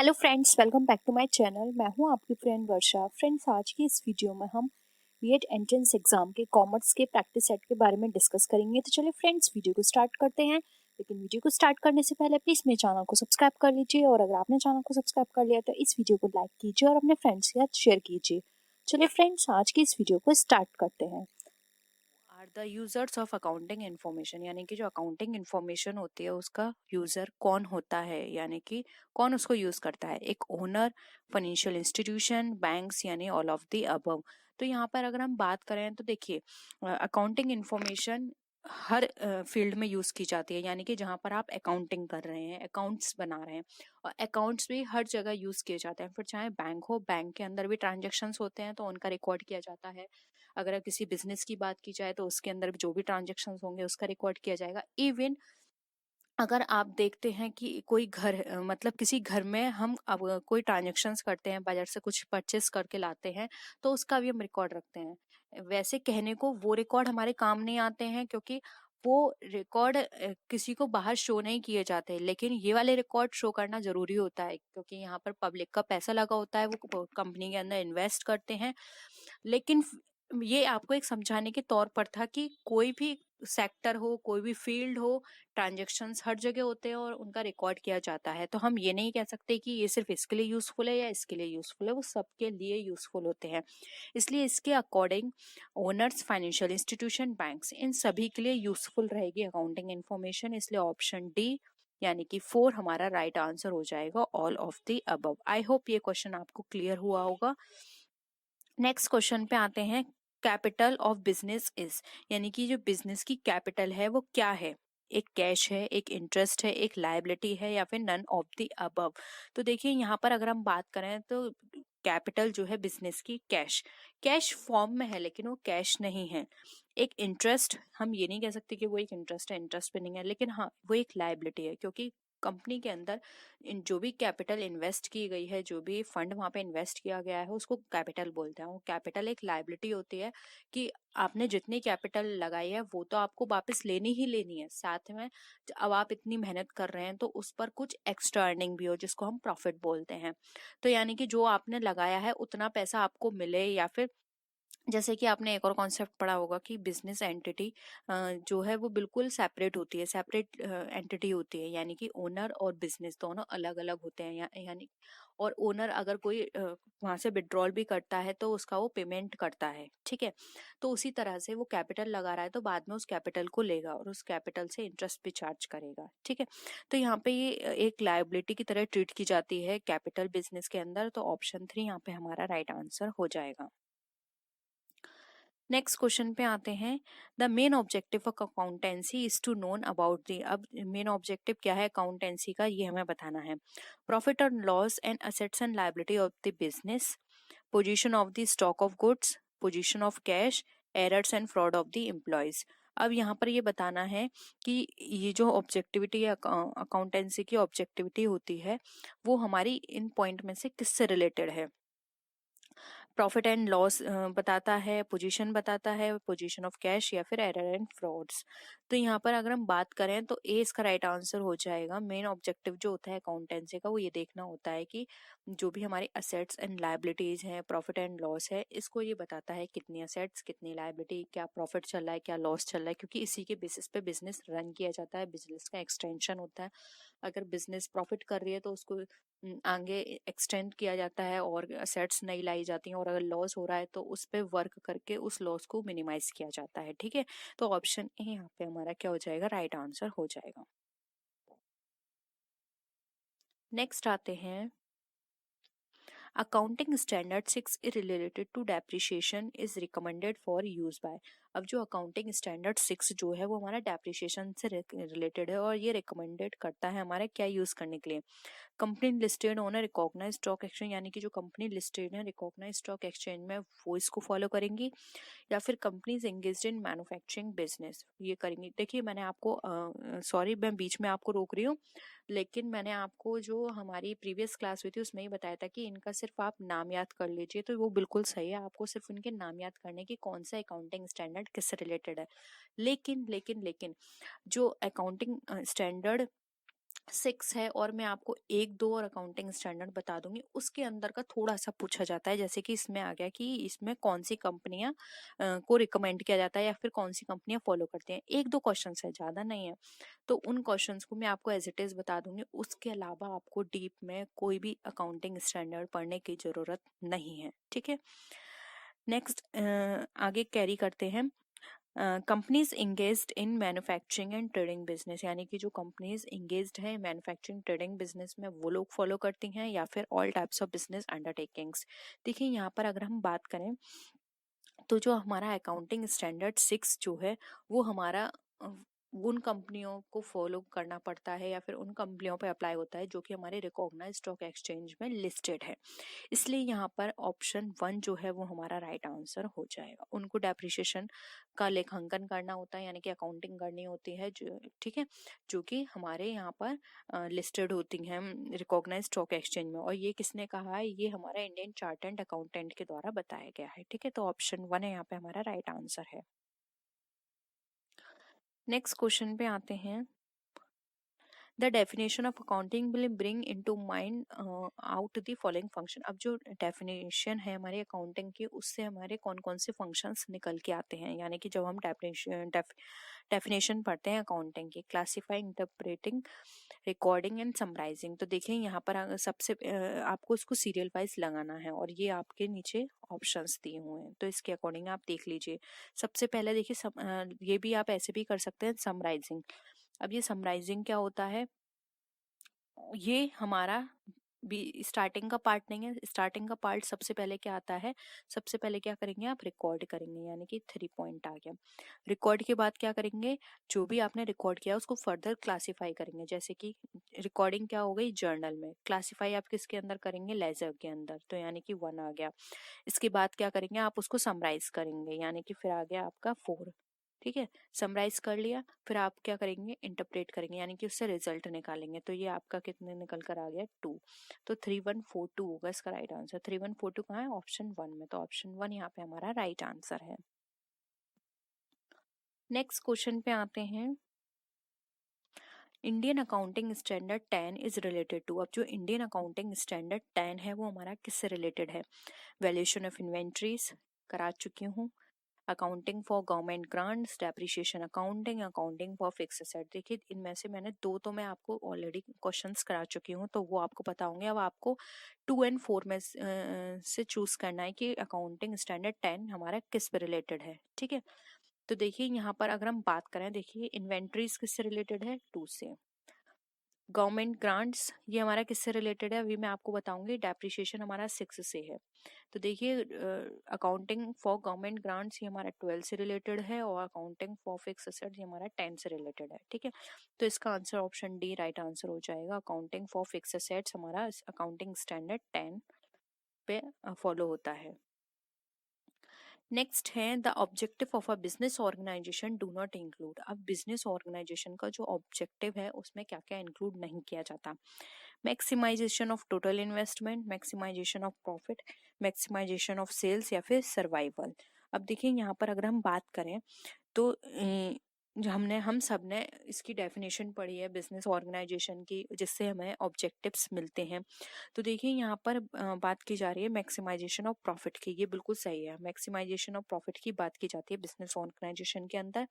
Hello friends, welcome back to my channel. मैं हूं आपकी फ्रेंड वर्षा। फ्रेंड्स, आज की इस वीडियो में हम बीएड एंट्रेंस एग्जाम के कॉमर्स के प्रैक्टिस सेट के बारे में डिस्कस करेंगे। तो चलिए फ्रेंड्स, वीडियो को स्टार्ट करते हैं। लेकिन वीडियो को स्टार्ट करने से पहले प्लीज़ मेरे चैनल को सब्सक्राइब कर लीजिए, और अगर आपने चैनल को सब्सक्राइब कर लिया तो इस वीडियो को लाइक कीजिए और अपने फ्रेंड्स के साथ शेयर कीजिए। चलिए फ्रेंड्स, आज की इस वीडियो को स्टार्ट करते हैं। Are the users of accounting information, यानी कि जो अकाउंटिंग इन्फॉर्मेशन होती है उसका यूजर कौन होता है, यानी कि कौन उसको यूज करता है। एक ओनर, फाइनेंशियल इंस्टीट्यूशन, बैंक्स, यानी ऑल ऑफ द अबव। तो यहाँ पर अगर हम बात करें तो देखिए, अकाउंटिंग इन्फॉर्मेशन हर फील्ड में यूज की जाती है, यानी कि जहाँ पर आप अकाउंटिंग कर रहे हैं, अकाउंट्स बना रहे हैं, और अकाउंट्स भी हर जगह यूज किए जाते हैं। फिर चाहे बैंक हो, बैंक के अंदर भी ट्रांजेक्शन्स होते हैं तो उनका रिकॉर्ड किया जाता है। अगर किसी बिजनेस की बात की जाए तो उसके अंदर जो भी ट्रांजेक्शन्स होंगे उसका रिकॉर्ड किया जाएगा। इवन अगर आप देखते हैं कि कोई घर मतलब किसी घर में हम अब कोई ट्रांजेक्शन्स करते हैं, बाजार से कुछ परचेस करके लाते हैं, तो उसका भी हम रिकॉर्ड रखते हैं। वैसे कहने को वो रिकॉर्ड हमारे काम नहीं आते हैं, क्योंकि वो रिकॉर्ड किसी को बाहर शो नहीं किए जाते, लेकिन ये वाले रिकॉर्ड शो करना जरूरी होता है, क्योंकि यहाँ पर पब्लिक का पैसा लगा होता है, वो कंपनी के अंदर इन्वेस्ट करते हैं। लेकिन ये आपको एक समझाने के तौर पर था कि कोई भी सेक्टर हो, कोई भी फील्ड हो, ट्रांजैक्शंस हर जगह होते हैं और उनका रिकॉर्ड किया जाता है। तो हम ये नहीं कह सकते कि ये सिर्फ इसके लिए यूजफुल है या इसके लिए यूजफुल है, वो सबके लिए यूजफुल होते हैं। इसलिए इसके according owners, financial institution, banks, इन सभी के लिए यूजफुल रहेगी अकाउंटिंग इन्फॉर्मेशन। इसलिए ऑप्शन डी यानी कि 4 हमारा राइट आंसर हो जाएगा, all of the above. I hope ये क्वेश्चन आपको क्लियर हुआ होगा। नेक्स्ट क्वेश्चन पे आते हैं। कैपिटल ऑफ बिजनेस इज, यानी कि जो बिजनेस की कैपिटल है वो क्या है। एक कैश है, एक इंटरेस्ट है, एक लायबिलिटी है, या फिर नन ऑफ द अबव। तो देखिए यहाँ पर अगर हम बात करें तो कैपिटल जो है बिजनेस की कैश, कैश फॉर्म में है लेकिन वो कैश नहीं है। एक इंटरेस्ट, हम ये नहीं कह सकते कि वो एक इंटरेस्ट है, इंटरेस्ट पे नहीं है, लेकिन हाँ वो एक लायबिलिटी है, क्योंकि कंपनी के अंदर इन जो भी कैपिटल इन्वेस्ट की गई है, जो भी फंड वहां पे इन्वेस्ट किया गया है, उसको कैपिटल बोलते हैं। वो कैपिटल एक लायबिलिटी होती है कि आपने जितनी कैपिटल लगाई है वो तो आपको वापस लेनी ही लेनी है, साथ में अब आप इतनी मेहनत कर रहे हैं तो उस पर कुछ एक्स्ट्रा अर्निंग भी हो, जिसको हम प्रॉफिट बोलते हैं। तो यानी कि जो आपने लगाया है उतना पैसा आपको मिले, या फिर जैसे कि आपने एक और कॉन्सेप्ट पढ़ा होगा कि बिजनेस एंटिटी जो है वो बिल्कुल सेपरेट होती है, सेपरेट एंटिटी होती है, यानी कि ओनर और बिजनेस दोनों अलग अलग होते हैं। यानी और ओनर अगर कोई वहां से विड्रॉल भी करता है तो उसका वो पेमेंट करता है, ठीक है। तो उसी तरह से वो कैपिटल लगा रहा है तो बाद में उस कैपिटल को लेगा और उस कैपिटल से इंटरेस्ट भी चार्ज करेगा, ठीक है। तो यहाँ पे ये एक लायबिलिटी की तरह ट्रीट की जाती है कैपिटल बिजनेस के अंदर। तो ऑप्शन 3 यहाँ पे हमारा राइट आंसर हो जाएगा। नेक्स्ट क्वेश्चन पे आते हैं। The main objective of accountancy is to known about the, अब मेन ऑब्जेक्टिव क्या है अकाउंटेंसी का, ये हमें बताना है। प्रॉफिट और loss and assets and liability of the business, position of the stock of goods, position of cash, errors and fraud of the employees. अब यहाँ पर ये बताना है कि ये जो ऑब्जेक्टिविटी है, अकाउंटेंसी की ऑब्जेक्टिविटी होती है, वो हमारी इन पॉइंट में से किससे रिलेटेड है। प्रॉफिट एंड लॉस बताता है, पोजीशन बताता है, पोजीशन ऑफ कैश, या फिर एरर एंड फ्रॉड्स। तो यहाँ पर अगर हम बात करें तो ए इसका राइट आंसर हो जाएगा। मेन ऑब्जेक्टिव जो होता है अकाउंटेंसी का वो ये देखना होता है कि जो भी हमारी असेट्स एंड लायबिलिटीज हैं, प्रॉफिट एंड लॉस है, इसको ये बताता है कितनी असेट्स, कितनी लायबिलिटी, क्या प्रॉफिट चल रहा है, क्या लॉस चल रहा है, क्योंकि इसी के बेसिस पे बिजनेस रन किया जाता है, बिजनेस का एक्सटेंशन होता है। अगर बिजनेस प्रॉफिट कर रही है तो उसको आगे एक्सटेंड किया जाता है और असेट्स नहीं लाई जाती हैं, और अगर लॉस हो रहा है तो उस पर वर्क करके उस लॉस को मिनिमाइज किया जाता है, ठीक है। तो ऑप्शन ए यहाँ पे हमारा क्या हो जाएगा, राइट आंसर हो जाएगा। नेक्स्ट आते हैं। Accounting standard 6 related to depreciation is recommended for use by. अब जो अकाउंटिंग स्टैंडर्ड 6 जो है वो हमारा डेप्रिसिएशन से रिलेटेड है, और ये रिकमेंडेड करता है हमारा क्या यूज करने के लिए। Company listed on recognise stock exchange, यानी कि जो कंपनी लिस्टेड है रिकॉग्नाइज स्टॉक एक्सचेंज में, वो इसको फॉलो करेंगी, या फिर companies engaged in manufacturing business ये करेंगी। देखिए मैंने आपको सॉरी मैं बीच में आपको रोक रही हूँ, लेकिन मैंने आपको जो हमारी प्रीवियस क्लास हुई थी उसमें ही बताया था कि इनका सिर्फ आप नाम याद कर लीजिए, तो वो बिल्कुल सही है। आपको सिर्फ इनके नाम याद करने की कौन सा अकाउंटिंग स्टैंडर्ड किससे रिलेटेड है। लेकिन जो अकाउंटिंग स्टैंडर्ड 6 है, और मैं आपको 1, 2 और अकाउंटिंग स्टैंडर्ड बता दूंगी, उसके अंदर का थोड़ा सा पूछा जाता है। जैसे कि इसमें आ गया कि इसमें कौन सी कंपनियां को रिकमेंड किया जाता है या फिर कौन सी कंपनियां फॉलो करती हैं। 1, 2 क्वेश्चन है, ज़्यादा नहीं है। तो उन क्वेश्चंस को मैं आपको एज इट इज़ बता दूंगी। उसके अलावा आपको डीप में कोई भी अकाउंटिंग स्टैंडर्ड पढ़ने की ज़रूरत नहीं है, ठीक है। नेक्स्ट आगे कैरी करते हैं। Companies engaged in manufacturing and trading business, यानी कि जो कंपनीज इंगेज्ड है मैन्युफैक्चरिंग ट्रेडिंग बिजनेस में वो लोग फॉलो करती हैं, या फिर all types of business undertakings. देखिए यहाँ पर अगर हम बात करें तो जो हमारा अकाउंटिंग स्टैंडर्ड 6 जो है वो हमारा उन कंपनियों को फॉलो करना पड़ता है या फिर उन कंपनियों पे अप्लाई होता है जो कि हमारे रिकॉग्नाइज्ड स्टॉक एक्सचेंज में लिस्टेड है। इसलिए यहाँ पर ऑप्शन 1 जो है वो हमारा राइट आंसर हो जाएगा। उनको डेप्रिसिएशन का लेखांकन करना होता है, यानी कि अकाउंटिंग करनी होती है, जो ठीक है, जो कि हमारे यहाँ पर लिस्टेड होती हैं रिकॉग्नाइज्ड स्टॉक एक्सचेंज में। और ये किसने कहा है? ये हमारा इंडियन चार्टर्ड अकाउंटेंट के द्वारा बताया गया है, ठीक है। तो ऑप्शन 1 है यहाँ पे हमारा राइट आंसर है। नेक्स्ट क्वेश्चन पे आते हैं। The definition of accounting will bring into mind out the following function. अब जो डेफिनेशन है हमारे अकाउंटिंग की, उससे हमारे कौन कौन से फंक्शंस निकल के आते हैं, यानी कि जब हम डेफिनेशन पढ़ते हैं अकाउंटिंग की, classifying, interpreting, recording and summarising. तो देखिए यहाँ पर सबसे आपको इसको सीरियल वाइज लगाना है, और ये आपके नीचे ऑप्शंस दिए हुए हैं, तो इसके अकॉर्डिंग आप देख लीजिए। सबसे पहले देखिए ये भी आप ऐसे भी कर सकते हैं, समराइजिंग। अब ये समराइजिंग क्या होता है? ये हमारा भी स्टार्टिंग का पार्ट नहीं है। स्टार्टिंग का पार्ट सबसे पहले क्या आता है? सबसे पहले क्या करेंगे? आप रिकॉर्ड करेंगे, यानी कि 3 पॉइंट आ गया। रिकॉर्ड के बाद क्या करेंगे? जो भी आपने रिकॉर्ड किया उसको फर्दर क्लासिफाई करेंगे। जैसे कि रिकॉर्डिंग क्या हो गई? जर्नल में। क्लासिफाई आप किसके अंदर करेंगे? लेजर के अंदर, तो यानी कि 1 आ गया। इसके बाद क्या करेंगे? आप उसको समराइज करेंगे, यानी कि फिर आ गया आपका 4, ठीक है। समराइज कर लिया, फिर आप क्या करेंगे? इंटरप्रेट करेंगे, यानी कि उससे रिजल्ट निकालेंगे। तो ये आपका कितने निकल कर आ गया? 2। तो 3142 होगा इसका राइट आंसर। 3142 कहाँ है? ऑप्शन 1 में। तो ऑप्शन 1 यहाँ पे हमारा राइट आंसर है। नेक्स्ट क्वेश्चन पे आते हैं। Indian accounting standard 10 is related to. अब जो इंडियन अकाउंटिंग स्टैंडर्ड 10 है वो हमारा किससे रिलेटेड है? वैल्यूएशन ऑफ इन्वेंट्रीज करा चुकी हूँ, accounting for government grants, depreciation accounting, accounting for fix asset. देखिए इनमें से मैंने 2 तो मैं आपको ऑलरेडी क्वेश्चंस करा चुकी हूँ, तो वो आपको पता होंगे। अब आपको 2 एंड 4 में से चूज करना है कि अकाउंटिंग स्टैंडर्ड 10 हमारा किस पे रिलेटेड है, ठीक है। तो देखिए यहाँ पर अगर हम बात करें, देखिए इन्वेंट्रीज किससे रिलेटेड है? 2 से। गवर्नमेंट ग्रांट्स ये हमारा किससे रिलेटेड है? अभी मैं आपको बताऊंगी। डेप्रिसिएशन हमारा 6 से है। तो देखिए अकाउंटिंग फॉर गवर्नमेंट ग्रांट्स ये हमारा 12 से रिलेटेड है, और अकाउंटिंग फॉर फिक्स एसेट ये हमारा 10 से रिलेटेड है, ठीक है। तो इसका answer option D right answer हो जाएगा। अकाउंटिंग फॉर फिक्स एसेट्स हमारा अकाउंटिंग स्टैंडर्ड 10 पे फॉलो होता है। नेक्स्ट है the objective of a business organisation do not include. अब बिजनेस ऑर्गेनाइजेशन का जो ऑब्जेक्टिव है उसमें क्या क्या इंक्लूड नहीं किया जाता? Maximisation of total investment, maximisation of profit, maximisation of sales, या फिर सर्वाइवल। अब देखिए यहाँ पर अगर हम बात करें तो जो हम सब ने इसकी डेफिनेशन पढ़ी है बिजनेस ऑर्गेनाइजेशन की, जिससे हमें ऑब्जेक्टिव्स मिलते हैं। तो देखिए यहाँ पर बात की जा रही है मैक्सिमाइजेशन ऑफ प्रॉफिट की, ये बिल्कुल सही है। मैक्सिमाइजेशन ऑफ प्रॉफिट की बात की जाती है बिजनेस ऑर्गेनाइजेशन के अंदर।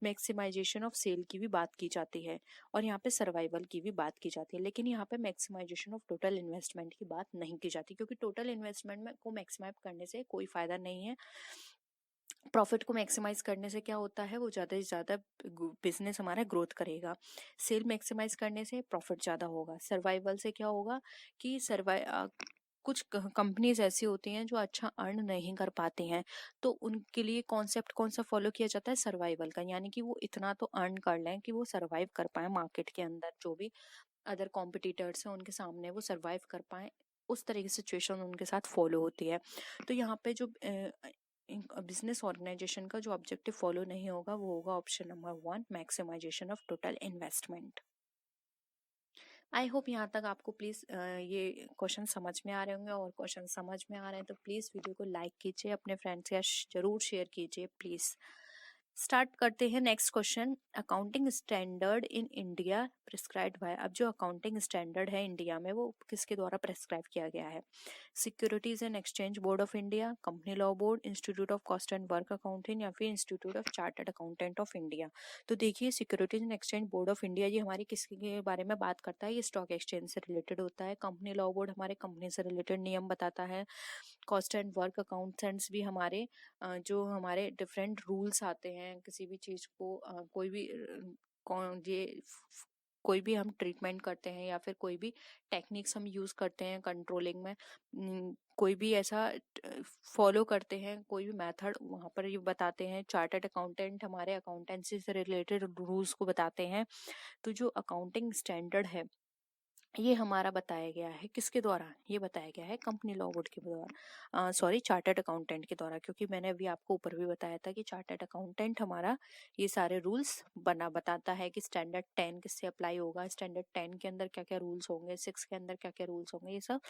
मैक्सिमाइजेशन ऑफ सेल की भी बात की जाती है, और यहाँ पे सर्वाइवल की भी बात की जाती है। लेकिन यहाँ पे मैक्सिमाइजेशन ऑफ टोटल इन्वेस्टमेंट की बात नहीं की जाती, क्योंकि टोटल इन्वेस्टमेंट में को मैक्सिमाइज करने से कोई फायदा नहीं है। प्रॉफिट को मैक्सिमाइज करने से क्या होता है? वो ज़्यादा से ज़्यादा बिजनेस हमारा ग्रोथ करेगा। सेल मैक्सिमाइज करने से प्रॉफिट ज़्यादा होगा। सर्वाइवल से क्या होगा कि कुछ कंपनीज ऐसी होती हैं जो अच्छा अर्न नहीं कर पाती हैं, तो उनके लिए कॉन्सेप्ट कौन सा फॉलो किया जाता है? सर्वाइवल का, यानी कि वो इतना तो अर्न कर लें कि वो सर्वाइव कर पाए मार्केट के अंदर। जो भी अदर कॉम्पिटिटर्स हैं उनके सामने वो सर्वाइव कर पाए, उस तरह की सिचुएशन उनके साथ फॉलो होती है। तो यहाँ पे जो बिजनेस ऑर्गेनाइजेशन का जो ऑब्जेक्टिव फॉलो नहीं होगा वो होगा option number 1, maximisation of total investment. I hope यहाँ तक आपको प्लीज़ ये क्वेश्चन समझ में आ रहे होंगे, और क्वेश्चन समझ में आ रहे हैं तो प्लीज़ वीडियो को लाइक कीजिए, अपने फ्रेंड्स के साथ जरूर शेयर कीजिए प्लीज़। स्टार्ट करते हैं next question. Accounting standard in India prescribed bye. अब जो अकाउंटिंग स्टैंडर्ड है इंडिया में वो किसके द्वारा प्रिस्क्राइब किया गया है? Securities and exchange board of India, company law board, institute of cost and work accounting या फिर institute of chartered accountant of India. तो देखिए securities and exchange board of India ये हमारी किसके बारे में बात करता है? ये स्टॉक एक्सचेंज से रिलेटेड होता है। कंपनी लॉ बोर्ड हमारे कंपनी से रिलेटेड नियम बताता है। कॉस्ट एंड वर्क अकाउंटेंट्स भी हमारे जो हमारे डिफरेंट रूल्स आते हैं किसी भी चीज को कोई भी कौन ये कोई भी हम ट्रीटमेंट करते हैं या फिर कोई भी टेक्निक्स हम यूज करते हैं कंट्रोलिंग में, कोई भी ऐसा फॉलो करते हैं कोई भी मेथड वहां पर ये बताते हैं। चार्टर्ड अकाउंटेंट हमारे अकाउंटेंसी से रिलेटेड रूल्स को बताते हैं। तो जो अकाउंटिंग स्टैंडर्ड है ये हमारा बताया गया है किसके द्वारा? ये बताया गया है कंपनी लॉ बोर्ड के द्वारा, सॉरी चार्टर्ड अकाउंटेंट के द्वारा, क्योंकि मैंने अभी आपको ऊपर भी बताया था कि चार्टर्ड अकाउंटेंट हमारा ये सारे रूल्स बताता है कि स्टैंडर्ड 10 किससे अप्लाई होगा, स्टैंडर्ड 10 के अंदर क्या क्या रूल्स होंगे, 6 के अंदर क्या क्या रूल्स होंगे, ये सब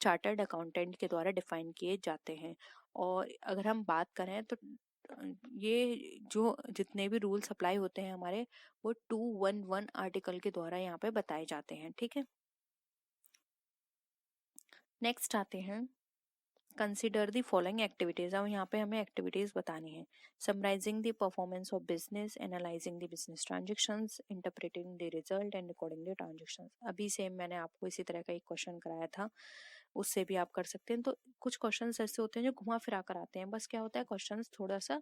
चार्टर्ड अकाउंटेंट के द्वारा डिफाइन किए जाते हैं। और अगर हम बात करें तो ये जो जितने भी रूल्स अप्लाई होते हैं हमारे वो 211 आर्टिकल के द्वारा यहाँ पे बताए जाते हैं। ठीक है, नेक्स्ट आते हैं कंसिडर द फॉलोइंग एक्टिविटीज। अब यहाँ पे हमें एक्टिविटीज बतानी है। Summarising the performance of business, analysing the business transactions, interpreting the result and recording the transactions. अभी सेम मैंने आपको इसी तरह का एक क्वेश्चन कराया था, उससे भी आप कर सकते हैं। तो कुछ क्वेश्चंस ऐसे होते हैं जो घुमा फिरा कर आते हैं, बस क्या होता है क्वेश्चंस थोड़ा सा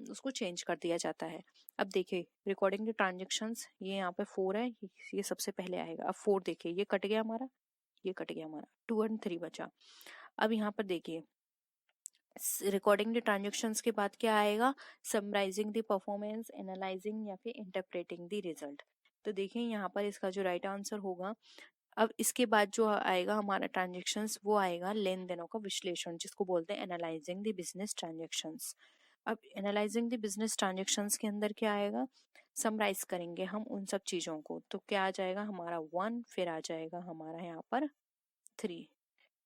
उसको चेंज कर दिया जाता है। अब देखिए रिकॉर्डिंग द ट्रांजेक्शंस, ये यहाँ पे 4 है, ये सबसे पहले आएगा। अब 4 देखिए ये कट गया हमारा, ये कट गया हमारा, 2 और 3 बचा। अब यहाँ पर देखिए रिकॉर्डिंग द ट्रांजेक्शंस के बाद क्या आएगा? समराइजिंग द परफॉर्मेंस, एनालाइजिंग या फिर इंटरप्रेटिंग द रिजल्ट। तो देखिए यहाँ पर इसका जो राइट आंसर होगा, अब इसके बाद जो आएगा हमारा ट्रांजेक्शंस वो आएगा लेन देनों का विश्लेषण, जिसको बोलते हैं एनालाइजिंग द बिजनेस ट्रांजेक्शंस। अब एनालाइजिंग द बिजनेस ट्रांजेक्शंस के अंदर क्या आएगा? समराइज करेंगे हम उन सब चीजों को, तो क्या आ जाएगा हमारा 1, फिर आ जाएगा हमारा यहाँ पर 3,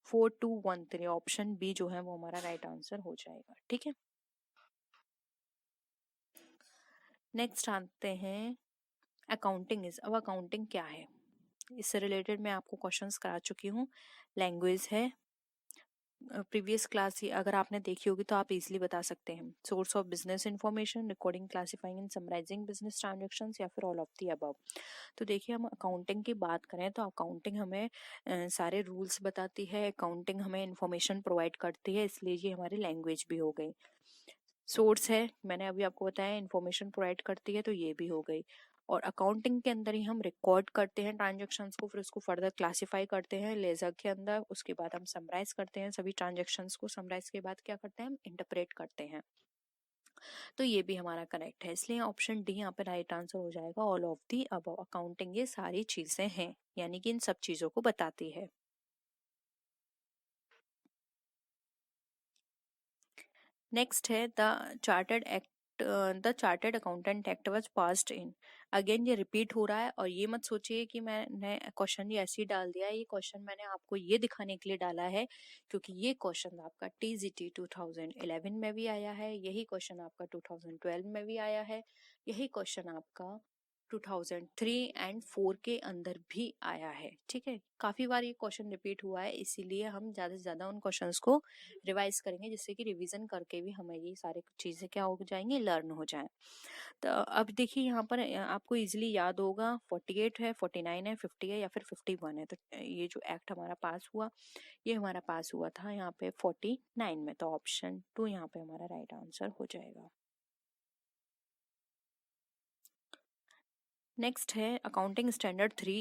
4213, ऑप्शन बी जो है वो हमारा राइट आंसर हो जाएगा। ठीक है, नेक्स्ट आते हैं अकाउंटिंग इज। अब अकाउंटिंग क्या है इससे रिलेटेड मैं आपको क्वेश्चंस करा चुकी हूँ। लैंग्वेज है, प्रीवियस क्लास ही अगर आपने देखी होगी तो आप इजीली बता सकते हैं। Source of business information, recording, classifying and summarising business transactions या फिर ऑल ऑफ द अबव। तो देखिए हम अकाउंटिंग की बात करें तो अकाउंटिंग हमें सारे रूल्स बताती है, अकाउंटिंग हमें इंफॉर्मेशन प्रोवाइड करती है, इसलिए ये हमारी लैंग्वेज भी हो गई। सोर्स है, मैंने अभी आपको बताया इंफॉर्मेशन प्रोवाइड करती है, तो ये भी हो गई। और अकाउंटिंग के अंदर ही हम रिकॉर्ड करते हैं ट्रांजैक्शंस को, फिर उसको फर्दर क्लासिफाई करते हैं लेजर के अंदर, उसके बाद हम समराइज करते हैं सभी ट्रांजैक्शंस को, समराइज के बाद क्या करते हैं हम इंटरप्रेट करते हैं। तो ये भी हमारा करेक्ट है, इसलिए ऑप्शन डी यहाँ पे राइट आंसर हो जाएगा, all of the above. Accounting ये सारी चीजें हैं, यानी कि इन सब चीजों को बताती है। नेक्स्ट है the chartered accountant act was passed in. Again ये रिपीट हो रहा है, और ये मत सोचिए कि मैंने क्वेश्चन ये ऐसे ही डाल दिया है। ये क्वेश्चन मैंने आपको ये दिखाने के लिए डाला है क्योंकि ये क्वेश्चन आपका टीजीटी 2011 में भी आया है, यही क्वेश्चन आपका 2012 में भी आया है, यही क्वेश्चन आपका 2003 एंड 4 के अंदर भी आया है। ठीक है, काफी बार ये क्वेश्चन रिपीट हुआ है, इसीलिए हम ज्यादा से ज्यादा उन क्वेश्चंस को रिवाइज करेंगे, जिससे कि रिवीजन करके भी हमें ये सारी चीजें क्या हो जाएंगी, लर्न हो जाए। तो अब देखिए यहाँ पर आपको इजीली याद होगा 48 है, 49 है, 50 है या फिर 51 है। तो ये जो एक्ट हमारा पास हुआ ये हमारा पास हुआ था यहाँ पे 49 में, तो ऑप्शन 2 यहाँ पे हमारा राइट आंसर हो जाएगा। नेक्स्ट है accounting standard 3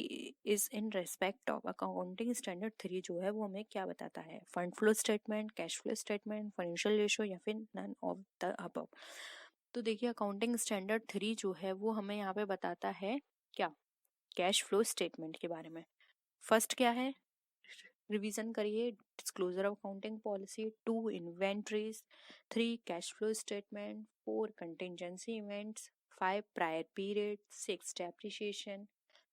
is in respect of. Accounting standard 3 जो है वो हमें क्या बताता है? Fund flow statement, cash flow statement, financial ratio या फिर नन ऑफ द अबव। तो देखिए अकाउंटिंग स्टैंडर्ड 3 जो है वो हमें यहाँ पे बताता है क्या? कैश फ्लो स्टेटमेंट के बारे में। फर्स्ट क्या है, रिवीजन करिए, disclosure of accounting policy, 2 inventories, 3 cash flow statement, 4 contingency events, 5 prior period, 6 depreciation.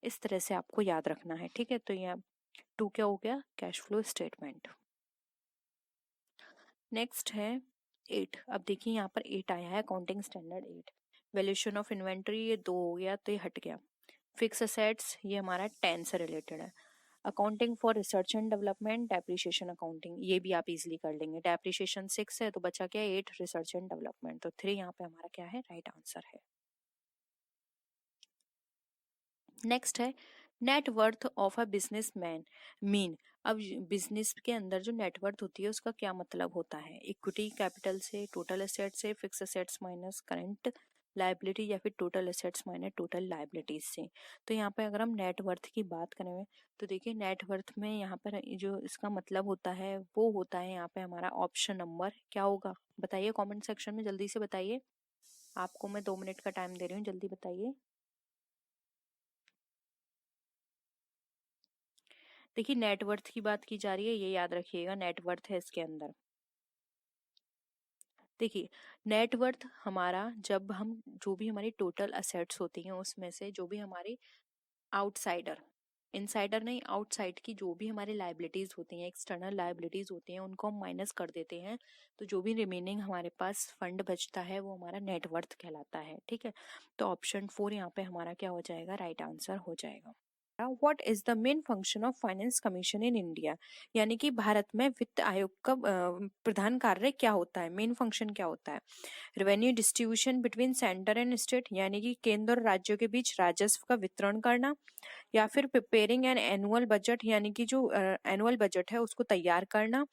इस तरह से आपको याद रखना है। ठीक है, तो यहाँ 2 क्या हो गया? Cash flow statement. नेक्स्ट है 8। अब देखिए यहाँ पर 8 आया है, accounting standard 8। Valuation of inventory ये 2 हो गया तो ये हट गया। फिक्स असेट्स ये हमारा 10 से रिलेटेड है। Accounting for research and development, depreciation accounting, ये भी आप इजीली कर लेंगे। डेप्रिसिएशन 6 है तो बचा क्या 8, रिसर्च एंड डेवलपमेंट, तो 3 यहाँ पे हमारा क्या है, राइट आंसर है। नेक्स्ट है net worth of a business man mean. अब बिजनेस के अंदर जो नेटवर्थ होती है उसका क्या मतलब होता है, इक्विटी कैपिटल से, टोटल एसेट्स से, fix assets minus current liability, या फिर total assets minus total liabilities से। तो यहाँ पे अगर हम नेटवर्थ की बात करें तो देखिए नेटवर्थ में यहाँ पर जो इसका मतलब होता है वो होता है यहाँ पे हमारा ऑप्शन नंबर क्या होगा, बताइए कमेंट सेक्शन में जल्दी से बताइए। आपको मैं 2 मिनट का टाइम दे रही हूँ, जल्दी बताइए। देखिए नेटवर्थ की बात की जा रही है, ये याद रखिएगा नेटवर्थ है इसके अंदर। देखिए नेटवर्थ हमारा जब हम जो भी हमारी टोटल असेट्स होती हैं उसमें से जो भी हमारे आउटसाइडर, इनसाइडर नहीं आउटसाइड की जो भी हमारी लाइबिलिटीज होती हैं, एक्सटर्नल लाइबिलिटीज होती हैं, उनको हम माइनस कर देते हैं तो जो भी रिमेनिंग हमारे पास फंड बचता है वो हमारा नेटवर्थ कहलाता है। ठीक है, तो ऑप्शन 4 यहाँ पे हमारा क्या हो जाएगा, राइट आंसर हो जाएगा। What is the main function of finance commission in India, यानी कि भारत में वित्त आयोग का प्रधान कार्य क्या होता है, मेन फंक्शन क्या होता है। Revenue distribution between centre and state, यानी कि केंद्र और राज्यों के बीच राजस्व का वितरण करना, या फिर प्रिपेयरिंग एन एनुअल बजट, यानी कि जो एनुअल बजट है उसको तैयार करना,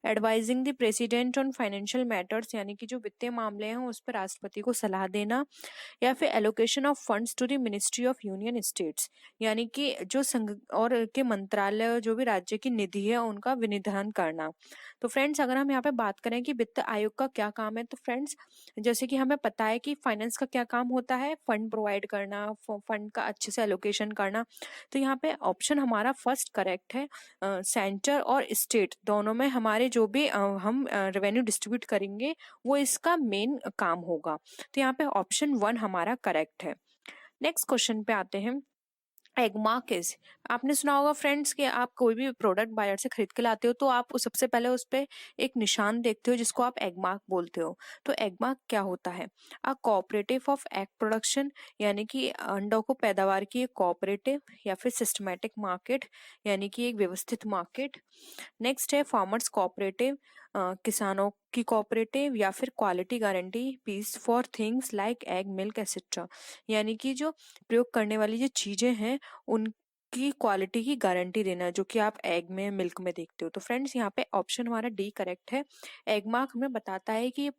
advising the president on financial matters, यानी कि जो वित्तीय मामले हैं उस पर राष्ट्रपति को सलाह देना, या फिर allocation of funds to the ministry of union states, यानी कि जो संघ और के मंत्रालय जो भी राज्य की निधि है उनका विनिधान करना। तो फ्रेंड्स अगर हम यहाँ पे बात करें कि वित्त आयोग का क्या काम है, तो फ्रेंड्स जैसे कि हमें पता है कि फाइनेंस का क्या काम होता है, फंड प्रोवाइड करना, फंड का अच्छे से एलोकेशन करना। तो यहाँ पे ऑप्शन हमारा फर्स्ट करेक्ट है, सेंटर और स्टेट दोनों में हमारे जो भी हम रेवेन्यू डिस्ट्रीब्यूट करेंगे वो इसका मेन काम होगा। तो यहाँ पे ऑप्शन 1 हमारा करेक्ट है। नेक्स्ट क्वेश्चन पे आते हैं। एगमार्क इज, आपने सुना होगा फ्रेंड्स कि आप कोई भी प्रोडक्ट बाजार से खरीद के लाते हो तो आप सबसे पहले उस पे एक निशान देखते हो जिसको आप एगमार्क बोलते हो। तो एगमार्क क्या होता है, a cooperative of egg production, यानी कि अंडों को पैदावार की एक कोऑपरेटिव, या फिर सिस्टमैटिक मार्केट, यानी कि एक व्यवस्थित मार्केट। नेक्स्ट है फार्मर्स कोऑपरेटिव, किसानों की कोऑपरेटिव, या फिर quality guarantee piece for things like egg milk etcetera, यानी कि जो प्रयोग करने वाली जो चीजें हैं उनकी क्वालिटी की गारंटी देना जो कि आप एग में मिल्क में देखते हो। तो फ्रेंड्स यहाँ पे ऑप्शन हमारा डी करेक्ट है। एग मार्क हमें बताता है कि ये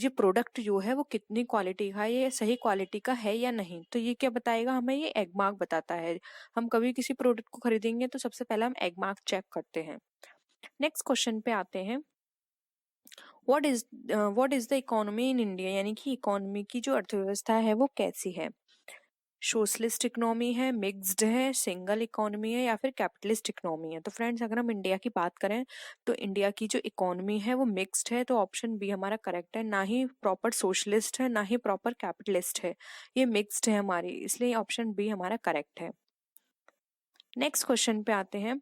प्रोडक्ट जो है वो कितनी क्वालिटी का है, ये सही क्वालिटी का है या नहीं। तो ये क्या बताएगा हमें, ये एग मार्क बताता है। हम कभी किसी प्रोडक्ट को खरीदेंगे तो सबसे पहले हम एग मार्क चेक करते हैं। नेक्स्ट क्वेश्चन पे आते हैं। What is the economy in India, यानी कि इकोनॉमी की जो अर्थव्यवस्था है वो कैसी है। सोशलिस्ट इकोनॉमी है, मिक्स्ड है, सिंगल इकोनॉमी है, या फिर कैपिटलिस्ट इकोनॉमी है। तो फ्रेंड्स अगर हम इंडिया की बात करें तो इंडिया की जो इकोनॉमी है वो मिक्स्ड है, तो ऑप्शन बी हमारा करेक्ट है। ना ही प्रॉपर सोशलिस्ट है ना ही प्रॉपर कैपिटलिस्ट है, ये मिक्स्ड है हमारी, इसलिए ऑप्शन बी हमारा करेक्ट है। नेक्स्ट क्वेश्चन पे आते हैं।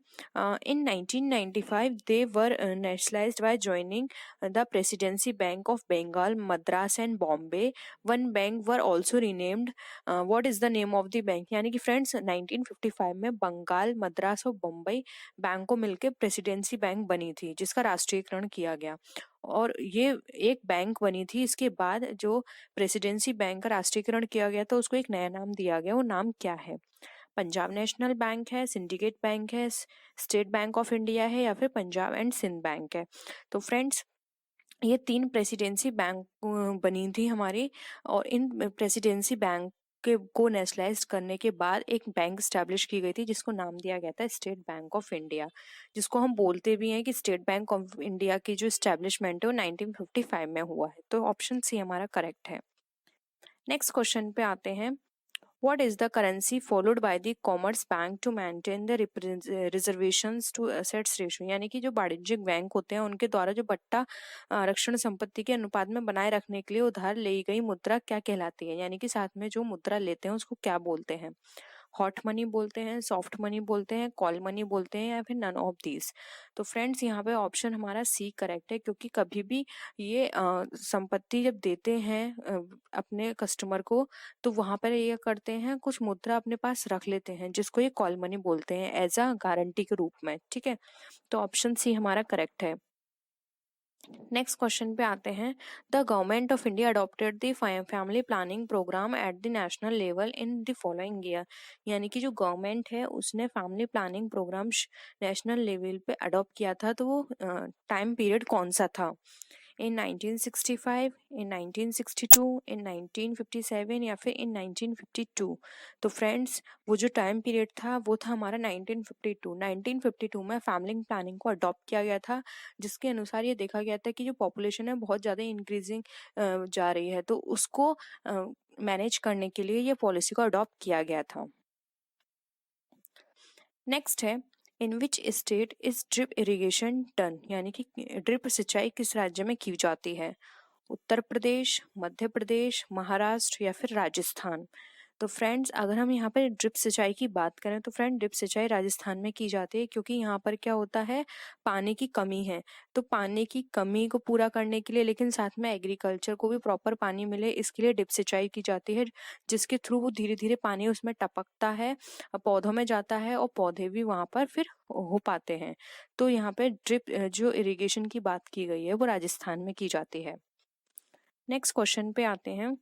In 1995 they were nationalised by joining the presidency bank of Bengal, Madras and Bombay. One bank were also renamed, what is the name of the bank, यानी कि फ्रेंड्स 1955 में बंगाल, मद्रास और बम्बई बैंक को मिलकर प्रेसिडेंसी बैंक बनी थी जिसका राष्ट्रीयकरण किया गया। और ये एक बैंक बनी थी, इसके बाद जो प्रेसिडेंसी बैंक का राष्ट्रीयकरण किया गया था उसको एक नया नाम दिया गया, वो नाम क्या है। पंजाब नेशनल बैंक है, सिंडिकेट बैंक है, स्टेट बैंक ऑफ इंडिया है, या फिर पंजाब एंड सिंध बैंक है। तो फ्रेंड्स ये 3 प्रेसिडेंसी बैंक बनी थी हमारी, और इन प्रेसिडेंसी बैंक को नेशनलाइज करने के बाद एक बैंक स्टैब्लिश की गई थी जिसको नाम दिया गया था स्टेट बैंक ऑफ इंडिया, जिसको हम बोलते भी हैं कि स्टेट बैंक ऑफ इंडिया की जो स्टैब्लिशमेंट है वो 1955 में हुआ है। तो ऑप्शन सी हमारा करेक्ट है। नेक्स्ट क्वेश्चन पे आते हैं। What is the currency followed by the Commerce Bank to maintain the reservations to assets ratio, यानी कि जो वाणिज्यिक बैंक होते हैं उनके द्वारा जो बट्टा आरक्षण संपत्ति के अनुपात में बनाए रखने के लिए उधार ली गई मुद्रा क्या कहलाती है, यानी कि साथ में जो मुद्रा लेते हैं उसको क्या बोलते हैं। हॉट मनी बोलते हैं, सॉफ्ट मनी बोलते हैं, कॉल मनी बोलते हैं, या फिर नन ऑफ दीज। तो फ्रेंड्स यहाँ पे ऑप्शन हमारा सी करेक्ट है, क्योंकि कभी भी ये संपत्ति जब देते हैं अपने कस्टमर को, तो वहां पर ये करते हैं कुछ मुद्रा अपने पास रख लेते हैं, जिसको ये कॉल मनी बोलते हैं एज अ गारंटी के रूप में। ठीक है, तो ऑप्शन सी हमारा करेक्ट है। नेक्स्ट क्वेश्चन पे आते हैं। The government of India adopted the family planning programme at the national level in the following year. यानी कि जो गवर्नमेंट है उसने family planning programme national level पे अडॉप्ट किया था, तो वो टाइम पीरियड कौन सा था? इन 1965, इन 1962, इन 1957 या फिर इन 1952? तो फ्रेंड्स वो जो टाइम पीरियड था वो था हमारा 1952। 1952 में फैमिली प्लानिंग को अडॉप्ट किया गया था, जिसके अनुसार ये देखा गया था कि जो पॉपुलेशन है बहुत ज़्यादा इंक्रीजिंग जा रही है, तो उसको मैनेज करने के लिए ये पॉलिसी को अडॉप्ट किया गया था। नेक्स्ट है, in which state is drip irrigation done? यानी कि ड्रिप सिंचाई किस राज्य में की जाती है? उत्तर प्रदेश, मध्य प्रदेश, महाराष्ट्र या फिर राजस्थान? तो फ्रेंड्स अगर हम यहाँ पर ड्रिप सिंचाई की बात करें तो फ्रेंड ड्रिप सिंचाई राजस्थान में की जाती है, क्योंकि यहाँ पर क्या होता है, पानी की कमी है। तो पानी की कमी को पूरा करने के लिए, लेकिन साथ में एग्रीकल्चर को भी प्रॉपर पानी मिले, इसके लिए ड्रिप सिंचाई की जाती है, जिसके थ्रू वो धीरे धीरे पानी उसमें टपकता है, पौधों में जाता है और पौधे भी वहां पर फिर हो पाते हैं। तो यहाँ पे ड्रिप जो इरिगेशन की बात की गई है वो राजस्थान में की जाती है। नेक्स्ट क्वेश्चन पे आते हैं।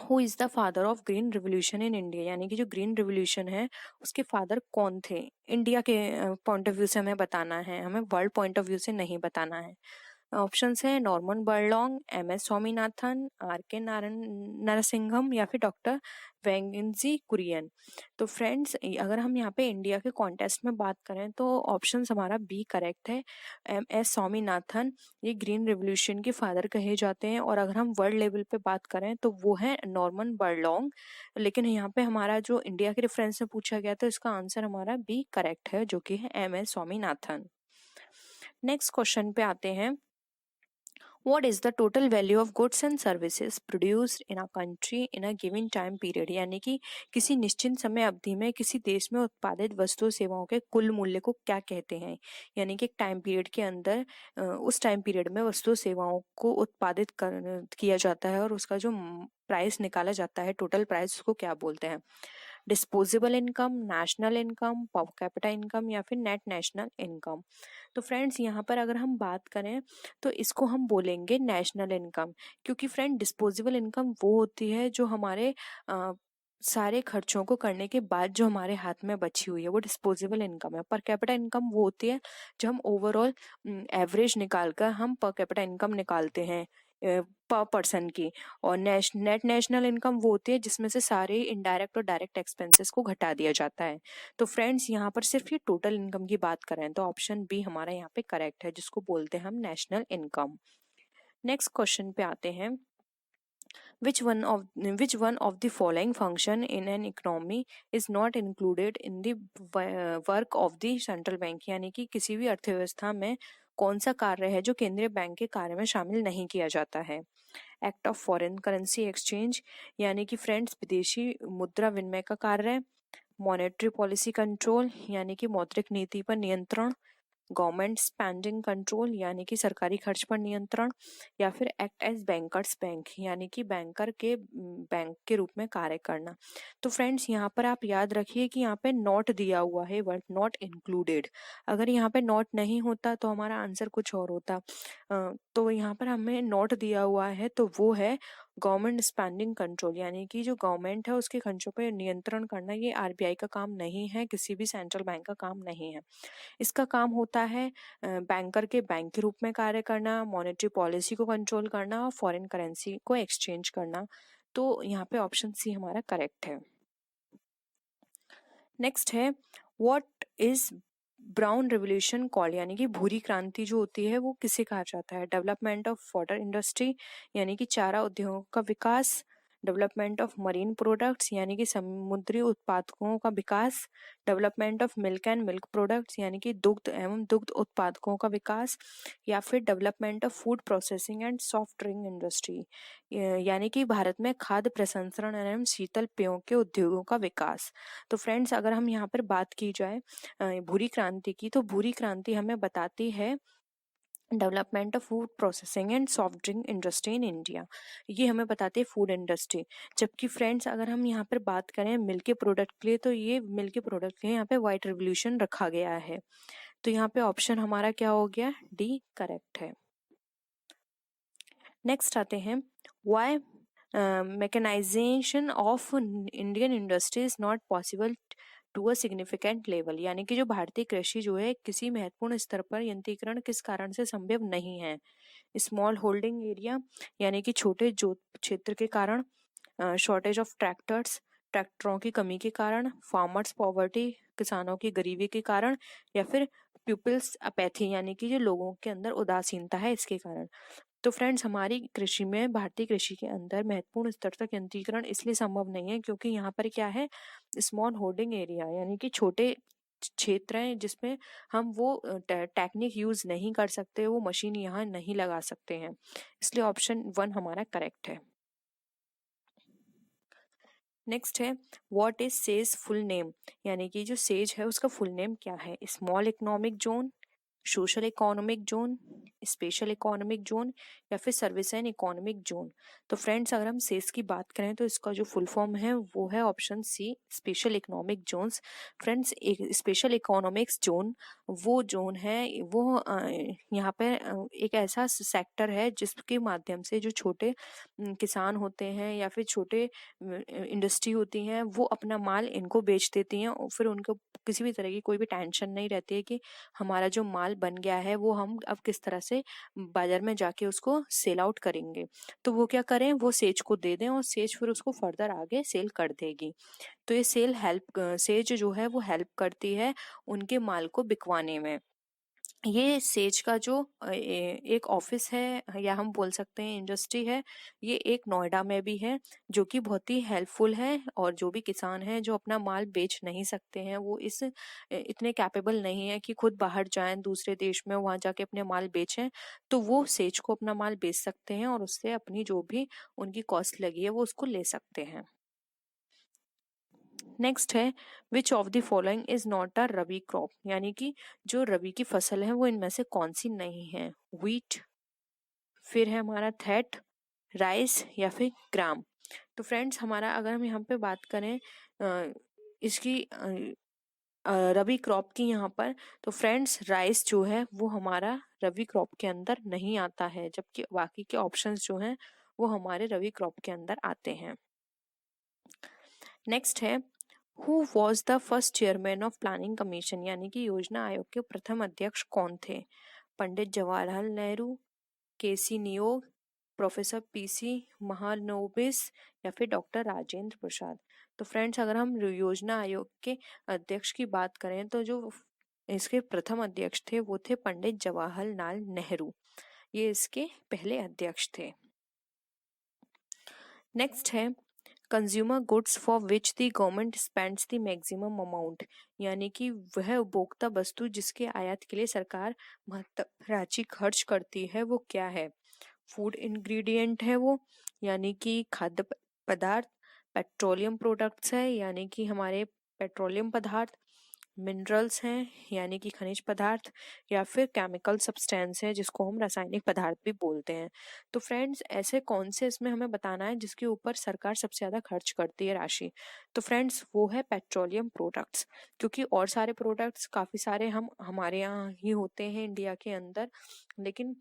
Who is the father of green revolution in India? यानी कि जो ग्रीन रिवोल्यूशन है उसके फादर कौन थे? इंडिया के पॉइंट ऑफ व्यू से हमें बताना है, हमें वर्ल्ड पॉइंट ऑफ व्यू से नहीं बताना है। ऑप्शंस है Norman बर्लॉन्ग, MS. Swaminathan, R K. Narasimham या फिर डॉक्टर वेंगजी कुरियन। तो फ्रेंड्स अगर हम यहाँ पे इंडिया के कॉन्टेस्ट में बात करें तो ऑप्शन हमारा बी करेक्ट है। एम.एस. स्वामीनाथन ये ग्रीन रिवोल्यूशन के फादर कहे जाते हैं। और अगर हम वर्ल्ड लेवल पे बात करें तो वो है नॉर्मन बर्लॉन्ग। लेकिन यहाँ पे हमारा जो इंडिया के रेफरेंस में पूछा गया तो इसका आंसर हमारा बी करेक्ट है, जो कि है एम.एस. स्वामीनाथन। नेक्स्ट क्वेश्चन पे आते हैं। What is the total value of goods and services produced in a country in a given time period? यानी कि किसी निश्चित समय अवधि में किसी देश में उत्पादित वस्तु सेवाओं के कुल मूल्य को क्या कहते हैं? यानी कि एक टाइम पीरियड के अंदर उस टाइम पीरियड में वस्तु सेवाओं को उत्पादित किया जाता है और उसका जो प्राइस निकाला जाता है, टोटल प्राइस, उसको क्या बोलते हैं? Disposable income, national income, per capita income या फिर नेट नेशनल इनकम? तो फ्रेंड्स यहाँ पर अगर हम बात करें तो इसको हम बोलेंगे नेशनल इनकम, क्योंकि फ्रेंड डिस्पोजेबल इनकम वो होती है जो हमारे सारे खर्चों को करने के बाद जो हमारे हाथ में बची हुई है, वो डिस्पोजेबल इनकम है। पर कैपिटा इनकम वो होती है जो हम ओवरऑल एवरेज निकालकर हम पर कैपिटा इनकम निकालते हैं पर पर्सन की। और नेट नेशनल इनकम वो होती है जिसमें से सारे इनडायरेक्ट और डायरेक्ट एक्सपेंसेस को घटा दिया जाता है। तो फ्रेंड्स यहाँ पर सिर्फ ये टोटल इनकम की बात करें तो ऑप्शन बी हमारा यहाँ पे करेक्ट है, जिसको बोलते हैं हम नेशनल इनकम। नेक्स्ट क्वेश्चन पे आते हैं। which one of the following function in an economy is not included in the work of the central bank? यानी कि किसी भी अर्थव्यवस्था में कौन सा कार्य है जो केंद्रीय बैंक के कार्य में शामिल नहीं किया जाता है? Act of foreign currency exchange, यानी कि फ्रेंड्स विदेशी मुद्रा विनिमय का कार्य। मॉनेटरी पॉलिसी कंट्रोल, यानी कि मौद्रिक नीति पर नियंत्रण। गवर्नमेंट स्पेंडिंग कंट्रोल, यानी कि सरकारी खर्च पर नियंत्रण। या फिर एक्ट एज बैंकर्स बैंक, यानी कि बैंकर के बैंक के रूप में कार्य करना। तो फ्रेंड्स यहाँ पर आप याद रखिए कि यहाँ पे नॉट दिया हुआ है, वर्ड नॉट इंक्लूडेड। अगर यहाँ पे नॉट नहीं होता तो हमारा आंसर कुछ और होता। तो यहाँ पर हमें नॉट दिया हुआ है, तो वो है गवर्नमेंट स्पेंडिंग कंट्रोल, यानी कि जो गवर्नमेंट है उसके खर्चों पर नियंत्रण करना। ये आरबीआई का काम नहीं है, किसी भी सेंट्रल बैंक का काम नहीं है। इसका काम होता है बैंकर के बैंक के रूप में कार्य करना, मॉनेटरी पॉलिसी को कंट्रोल करना और फॉरेन करेंसी को एक्सचेंज करना। तो यहाँ पे ऑप्शन सी हमारा करेक्ट है। नेक्स्ट है, what is brown revolution called? यानी कि भूरी क्रांति जो होती है वो किसे कहा जाता है? डेवलपमेंट ऑफ वाटर इंडस्ट्री, यानी कि चारा उद्योगों का विकास। डेवलपमेंट ऑफ मरीन प्रोडक्ट्स यानी कि समुद्री उत्पादकों का विकास, development of milk and milk products यानी कि दुग्ध एवं दुग्ध उत्पादकों का विकास, या फिर development of food processing and soft drink industry यानी कि भारत में खाद्य प्रसंस्करण एवं शीतल पेयों के उद्योगों का विकास। तो फ्रेंड्स, अगर हम यहाँ पर बात की जाए भूरी क्रांति की, तो भूरी क्रांति हमें बताती है development of food processing and soft drink industry in India. ये हमें बताते हैं फूड इंडस्ट्री। जबकि फ्रेंड्स, अगर हम यहाँ पर बात करें मिल्क के प्रोडक्ट के लिए, तो ये मिल्क के प्रोडक्ट के लिए यहाँ पे व्हाइट रिवोल्यूशन रखा गया है। तो यहाँ पे ऑप्शन हमारा क्या हो गया, डी करेक्ट है। नेक्स्ट आते हैं, why mechanisation of Indian industry is not possible to a significant level, यानी कि जो भारतीय कृषि जो है किसी महत्वपूर्ण स्तर पर यंत्रीकरण किस कारण से संभव नहीं है। स्मॉल होल्डिंग एरिया यानी कि छोटे जोत क्षेत्र के कारण, शॉर्टेज ऑफ ट्रैक्टर्स ट्रैक्टरों की कमी के कारण, फार्मर्स पॉवर्टी किसानों की गरीबी के कारण, या फिर पीपल्स अपैथी यानी कि जो लोगों के अंदर उदासीनता है इसके कारण। तो फ्रेंड्स, हमारी कृषि में भारतीय कृषि के अंदर महत्वपूर्ण स्तर तक यंत्रीकरण इसलिए संभव नहीं है क्योंकि यहाँ पर क्या है, स्मॉल होल्डिंग एरिया यानी कि छोटे क्षेत्र हैं जिसमें हम वो टेक्निक यूज नहीं कर सकते, वो मशीन यहाँ नहीं लगा सकते हैं। इसलिए ऑप्शन 1 हमारा करेक्ट है। नेक्स्ट है, what is says full name, यानी कि जो सेज है उसका फुल नेम क्या है। Small economic zone, social economic zone, special economic zone, या फिर सर्विस एंड इकोनॉमिक जोन। तो फ्रेंड्स, अगर हम सेस की बात करें तो इसका जो फुल फॉर्म है वो है option C, special economic zones. Friends, एक स्पेशल इकोनॉमिक्स जोन वो जोन है, वो यहाँ पे एक ऐसा सेक्टर है जिसके माध्यम से जो छोटे किसान होते हैं या फिर छोटे इंडस्ट्री होती हैं वो अपना माल इनको बेच देती हैं, और फिर उनको किसी भी तरह की कोई भी टेंशन नहीं रहती है कि हमारा जो माल बन गया है वो हम अब किस तरह से बाजार में जाके उसको सेल आउट करेंगे। तो वो क्या करें, वो सेज को दे दें और सेज फिर उसको फर्दर आगे सेल कर देगी। तो ये सेज जो है वो हेल्प करती है उनके माल को बिकवाने में। ये सेज का जो एक ऑफिस है या हम बोल सकते हैं इंडस्ट्री है, ये एक नोएडा में भी है जो कि बहुत ही हेल्पफुल है। और जो भी किसान हैं जो अपना माल बेच नहीं सकते हैं, वो इतने कैपेबल नहीं है कि खुद बाहर जाएं दूसरे देश में वहां जाके अपने माल बेचें, तो वो सेज को अपना माल बेच सकते हैं और उससे अपनी जो भी उनकी कॉस्ट लगी है वो उसको ले सकते हैं। नेक्स्ट है, विच of the following is not a rabi crop, यानी कि जो रबी की फसल है वो इनमें से कौन सी नहीं है। व्हीट, फिर है हमारा थैट, राइस, या फिर ग्राम। तो फ्रेंड्स, हमारा अगर हम यहाँ पे बात करें इसकी रबी क्रॉप की यहाँ पर, तो फ्रेंड्स राइस जो है वो हमारा रबी क्रॉप के अंदर नहीं आता है, जबकि बाकी के ऑप्शंस जो हैं वो हमारे रबी क्रॉप के अंदर आते हैं। नेक्स्ट है, who was the first chairman of planning commission, यानी कि योजना आयोग के प्रथम अध्यक्ष कौन थे। पंडित जवाहरलाल नेहरू, केसी नियोग, प्रोफेसर पीसी महालनोबिस, या फिर डॉक्टर राजेंद्र प्रसाद। तो फ्रेंड्स, अगर हम योजना आयोग के अध्यक्ष की बात करें तो जो इसके प्रथम अध्यक्ष थे वो थे पंडित जवाहरलाल नेहरू। ये इसके पहले अध्यक्ष थे। नेक्स्ट है, consumer goods for which the government spends the maximum amount, यानी कि वह उपभोक्ता वस्तु जिसके आयात के लिए सरकार महत्तम राशि खर्च करती है वो क्या है। फूड इंग्रेडिएंट है वो, यानी कि खाद्य पदार्थ, पेट्रोलियम प्रोडक्ट्स है यानी कि हमारे पेट्रोलियम पदार्थ, मिनरल्स हैं यानी कि खनिज पदार्थ, या फिर केमिकल सब्सटेंस है जिसको हम रासायनिक पदार्थ भी बोलते हैं। तो फ्रेंड्स, ऐसे कौन से इसमें हमें बताना है जिसके ऊपर सरकार सबसे ज्यादा खर्च करती है राशि। तो फ्रेंड्स, वो है पेट्रोलियम प्रोडक्ट्स, क्योंकि और सारे प्रोडक्ट्स काफी सारे हमारे यहाँ ही होते हैं इंडिया के अंदर, लेकिन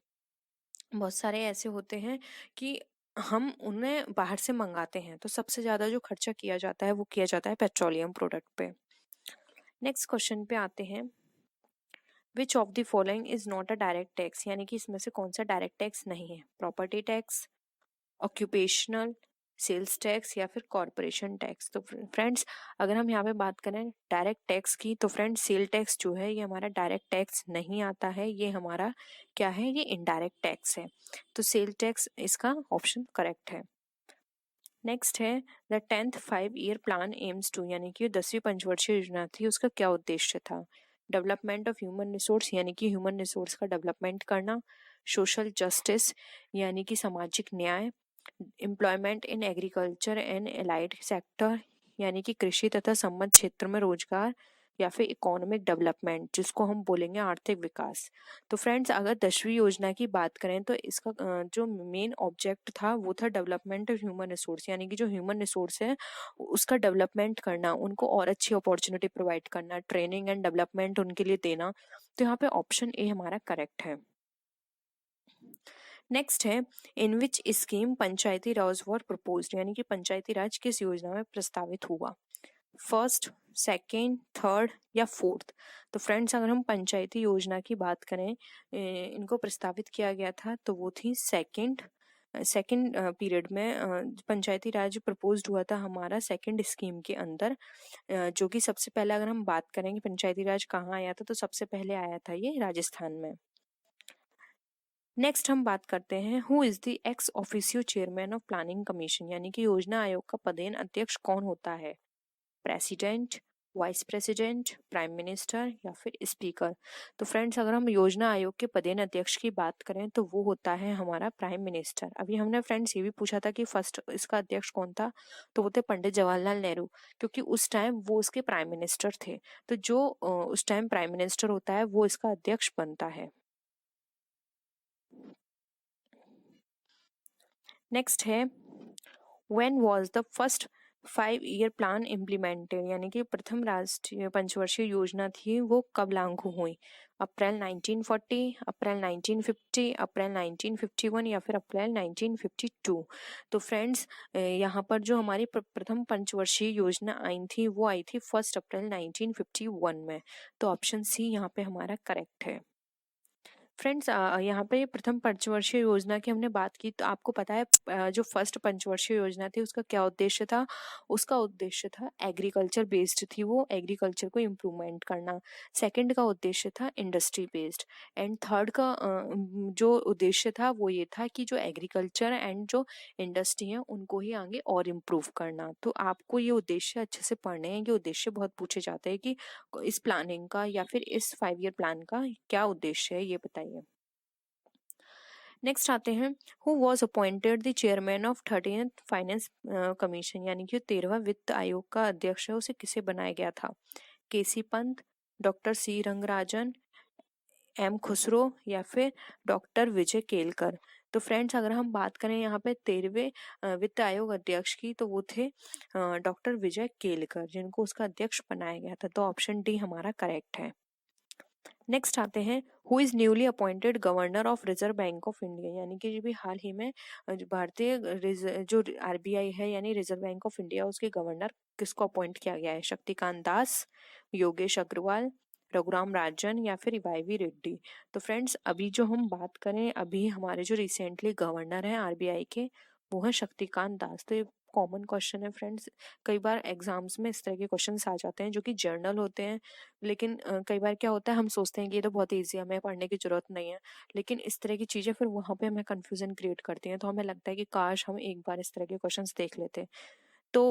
बहुत सारे ऐसे होते हैं कि हम उन्हें बाहर से मंगाते हैं, तो सबसे ज्यादा जो खर्चा किया जाता है वो किया जाता है पेट्रोलियम प्रोडक्ट पे। नेक्स्ट क्वेश्चन पे आते हैं, which of the following is not a direct tax, यानी कि इसमें से कौन सा डायरेक्ट टैक्स नहीं है। Property tax, occupational, sales tax, या फिर कॉरपोरेशन टैक्स। तो फ्रेंड्स, अगर हम यहाँ पे बात करें डायरेक्ट टैक्स की, तो फ्रेंड्स सेल टैक्स जो है ये हमारा डायरेक्ट टैक्स नहीं आता है, ये हमारा क्या है, ये इनडायरेक्ट टैक्स है। तो सेल टैक्स इसका ऑप्शन करेक्ट है। नेक्स्ट है the 10th 5 year plan aims to, यानी कि 10वीं पंचवर्षीय योजना थी, उसका क्या उद्देश्य था? डेवलपमेंट ऑफ ह्यूमन रिसोर्स, यानी कि ह्यूमन रिसोर्स का डेवलपमेंट करना। सोशल जस्टिस, यानी कि सामाजिक न्याय। Employment in agriculture and allied sector, यानी कि कृषि तथा संबद्ध क्षेत्र में रोजगार। या फिर इकोनॉमिक डेवलपमेंट, जिसको हम बोलेंगे आर्थिक विकास। तो फ्रेंड्स, अगर 10वीं योजना की बात करें तो इसका जो मेन ऑब्जेक्ट था वो था डेवलपमेंट ऑफ ह्यूमन रिसोर्स, यानी कि जो ह्यूमन रिसोर्स है उसका डेवलपमेंट करना, उनको और अच्छी अपॉर्चुनिटी प्रोवाइड करना, ट्रेनिंग एंड डेवलपमेंट उनके लिए देना। तो यहाँ पे ऑप्शन ए हमारा करेक्ट है। नेक्स्ट है in which scheme Panchayati Raj were proposed, यानी कि पंचायती राज किस योजना में प्रस्तावित हुआ? फर्स्ट, सेकेंड, थर्ड या फोर्थ? तो फ्रेंड्स, अगर हम पंचायती योजना की बात करें, इनको प्रस्तावित किया गया था तो वो थी सेकेंड पीरियड में पंचायती राज प्रपोज्ड हुआ था हमारा सेकेंड स्कीम के अंदर, जो कि सबसे पहले अगर हम बात करेंगे पंचायती राज कहाँ आया था, तो सबसे पहले आया था ये राजस्थान में। नेक्स्ट हम बात करते हैं who is the ex officio chairman of planning commission, यानी कि योजना आयोग का पदेन अध्यक्ष कौन होता है? President, vice president, prime minister या फिर स्पीकर? तो फ्रेंड्स, अगर हम योजना आयोग के पदेन अध्यक्ष की बात करें तो वो होता है हमारा प्राइम मिनिस्टर। अभी हमने फ्रेंड्स ये भी पूछा था कि फर्स्ट इसका अध्यक्ष कौन था, तो वो थे पंडित जवाहरलाल नेहरू, क्योंकि उस टाइम वो उसके प्राइम मिनिस्टर थे। तो जो उस टाइम प्राइम मिनिस्टर होता है वो इसका अध्यक्ष बनता है। नेक्स्ट है when was the first 5 year plan implemented, यानी कि प्रथम राष्ट्रीय पंचवर्षीय योजना थी वो कब लागू हुई? अप्रैल 1940, अप्रैल 1950, अप्रैल 1951 या फिर अप्रैल 1952? तो फ्रेंड्स, यहाँ पर जो हमारी प्रथम पंचवर्षीय योजना आई थी वो आई थी 1 अप्रैल 1951 में। तो ऑप्शन सी यहाँ पे हमारा करेक्ट है। फ्रेंड्स, यहाँ पे प्रथम पंचवर्षीय योजना की हमने बात की, तो आपको पता है जो फर्स्ट पंचवर्षीय योजना थी उसका क्या उद्देश्य था? उसका उद्देश्य था एग्रीकल्चर बेस्ड थी, वो एग्रीकल्चर को इम्प्रूवमेंट करना। सेकंड का उद्देश्य था इंडस्ट्री बेस्ड। एंड थर्ड का जो उद्देश्य था वो ये था कि जो एग्रीकल्चर एंड जो इंडस्ट्री है उनको ही आगे और इम्प्रूव करना। तो आपको ये उद्देश्य अच्छे से पढ़ने हैं, ये उद्देश्य बहुत पूछे जाते हैं कि इस प्लानिंग का या फिर इस 5 ईयर प्लान का क्या उद्देश्य है, ये बताइए। नेक्स्ट आते हैं who was appointed the chairman of 13th finance commission, यानी कि 13वां वित्त आयोग का अध्यक्ष है उसे किसे बनाया गया था? K C Pant, doctor C Rangarajan, M Khusro या फिर डॉक्टर विजय केलकर? तो फ्रेंड्स, अगर हम बात करें यहाँ पे 13वें वित्त आयोग अध्यक्ष की, तो वो थे डॉक्टर विजय केलकर, जिनको उसका अध्यक्ष बनाया गया था। तो ऑप्शन डी हमारा करेक्ट है। नेक्स्ट आते हैं who is newly appointed governor of reserve bank of India, यानी कि जो भी हाल ही में जो भारतीय जो आरबीआई है यानी रिजर्व बैंक ऑफ इंडिया, उसके गवर्नर किसको अपॉइंट किया गया है? शक्तिकांत दास, योगेश अग्रवाल, रघुराम राजन या फिर वाईवी रेड्डी? तो फ्रेंड्स, अभी जो हम बात करें, अभी हमारे जो रिसेंटली गवर्नर हैं आरबीआई के, वो है शक्तिकांत दास। तो ये कॉमन क्वेश्चन है फ्रेंड्स, कई बार एग्जाम्स में इस तरह के क्वेश्चंस आ जाते हैं जो कि जर्नल होते हैं, लेकिन कई बार क्या होता है हम सोचते हैं कि ये तो बहुत ईजी है, हमें पढ़ने की जरूरत नहीं है, लेकिन इस तरह की चीजें फिर वहां पे हमें कंफ्यूजन क्रिएट करती हैं। तो हमें लगता है कि काश हम एक बार इस तरह के क्वेश्चंस देख लेते। तो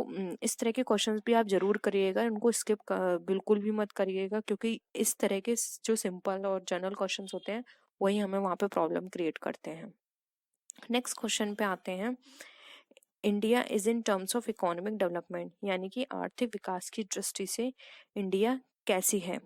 इस तरह के क्वेश्चंस भी आप जरूर करिएगा, उनको स्किप बिल्कुल भी मत करिएगा, क्योंकि इस तरह के जो सिंपल और जनरल क्वेश्चंस होते हैं वही हमें वहां पे प्रॉब्लम क्रिएट करते हैं। नेक्स्ट क्वेश्चन पे आते हैं India is in terms of economic development, यानी कि आर्थिक विकास की दृष्टि से इंडिया कैसी है?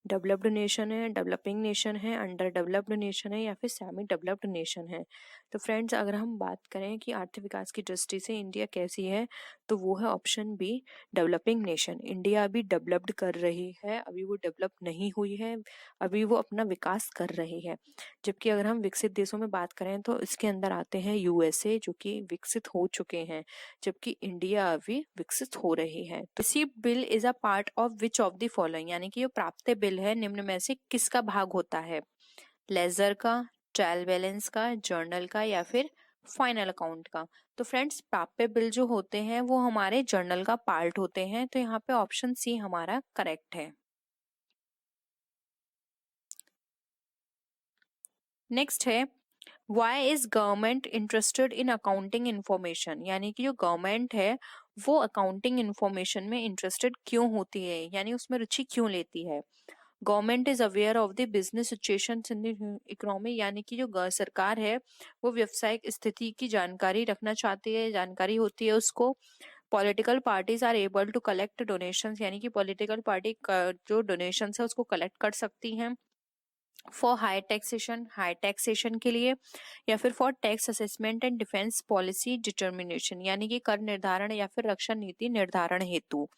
डेवलप्ड नेशन है, डेवलपिंग नेशन है, अंडर डेवलप्ड नेशन है या फिर सेमी डेवलप्ड नेशन है? तो फ्रेंड्स, अगर हम बात करें कि आर्थिक विकास की दृष्टि से इंडिया कैसी है, तो वो है option B, developing nation. India अभी डेवलप्ड कर रही है, अभी वो डेवलप नहीं हुई है, अभी वो अपना विकास कर रही है। जबकि अगर हम विकसित देशों में बात करें तो इसके अंदर आते हैं यूएसए, जो कि विकसित हो चुके हैं, जबकि इंडिया अभी विकसित हो रही है। तो received bill is a part of which of the following, यानी कि ये प्राप्त बिल है निम्न में से किसका भाग होता है? लेजर का, ट्रायल बैलेंस का, जर्नल का या फिर फाइनल अकाउंट का? तो फ्रेंड्स, प्राप्य बिल जो होते हैं वो हमारे जर्नल का पार्ट होते हैं। तो यहाँ पे ऑप्शन सी हमारा करेक्ट है। नेक्स्ट है why is government interested in accounting information, यानी कि जो गवर्नमेंट है वो अकाउंटिंग इंफॉर्मेशन में इंटरेस्टेड क्यों होती है, यानी उसमें रुचि क्यों लेती है। Government is aware of the business situation in the economy, यानी कि जो सरकार है वो व्यवसायिक स्थिति की जानकारी रखना चाहती है, जानकारी होती है उसको। Political parties are able to collect donations, यानी कि पॉलिटिकल पार्टी जो डोनेशन है उसको कलेक्ट कर सकती हैं। फॉर हाई टैक्सेशन के लिए, या फिर for tax assessment and defence policy determination, यानी कि कर निर्धारण या फिर रक्षा नीति निर्धारण हेतु।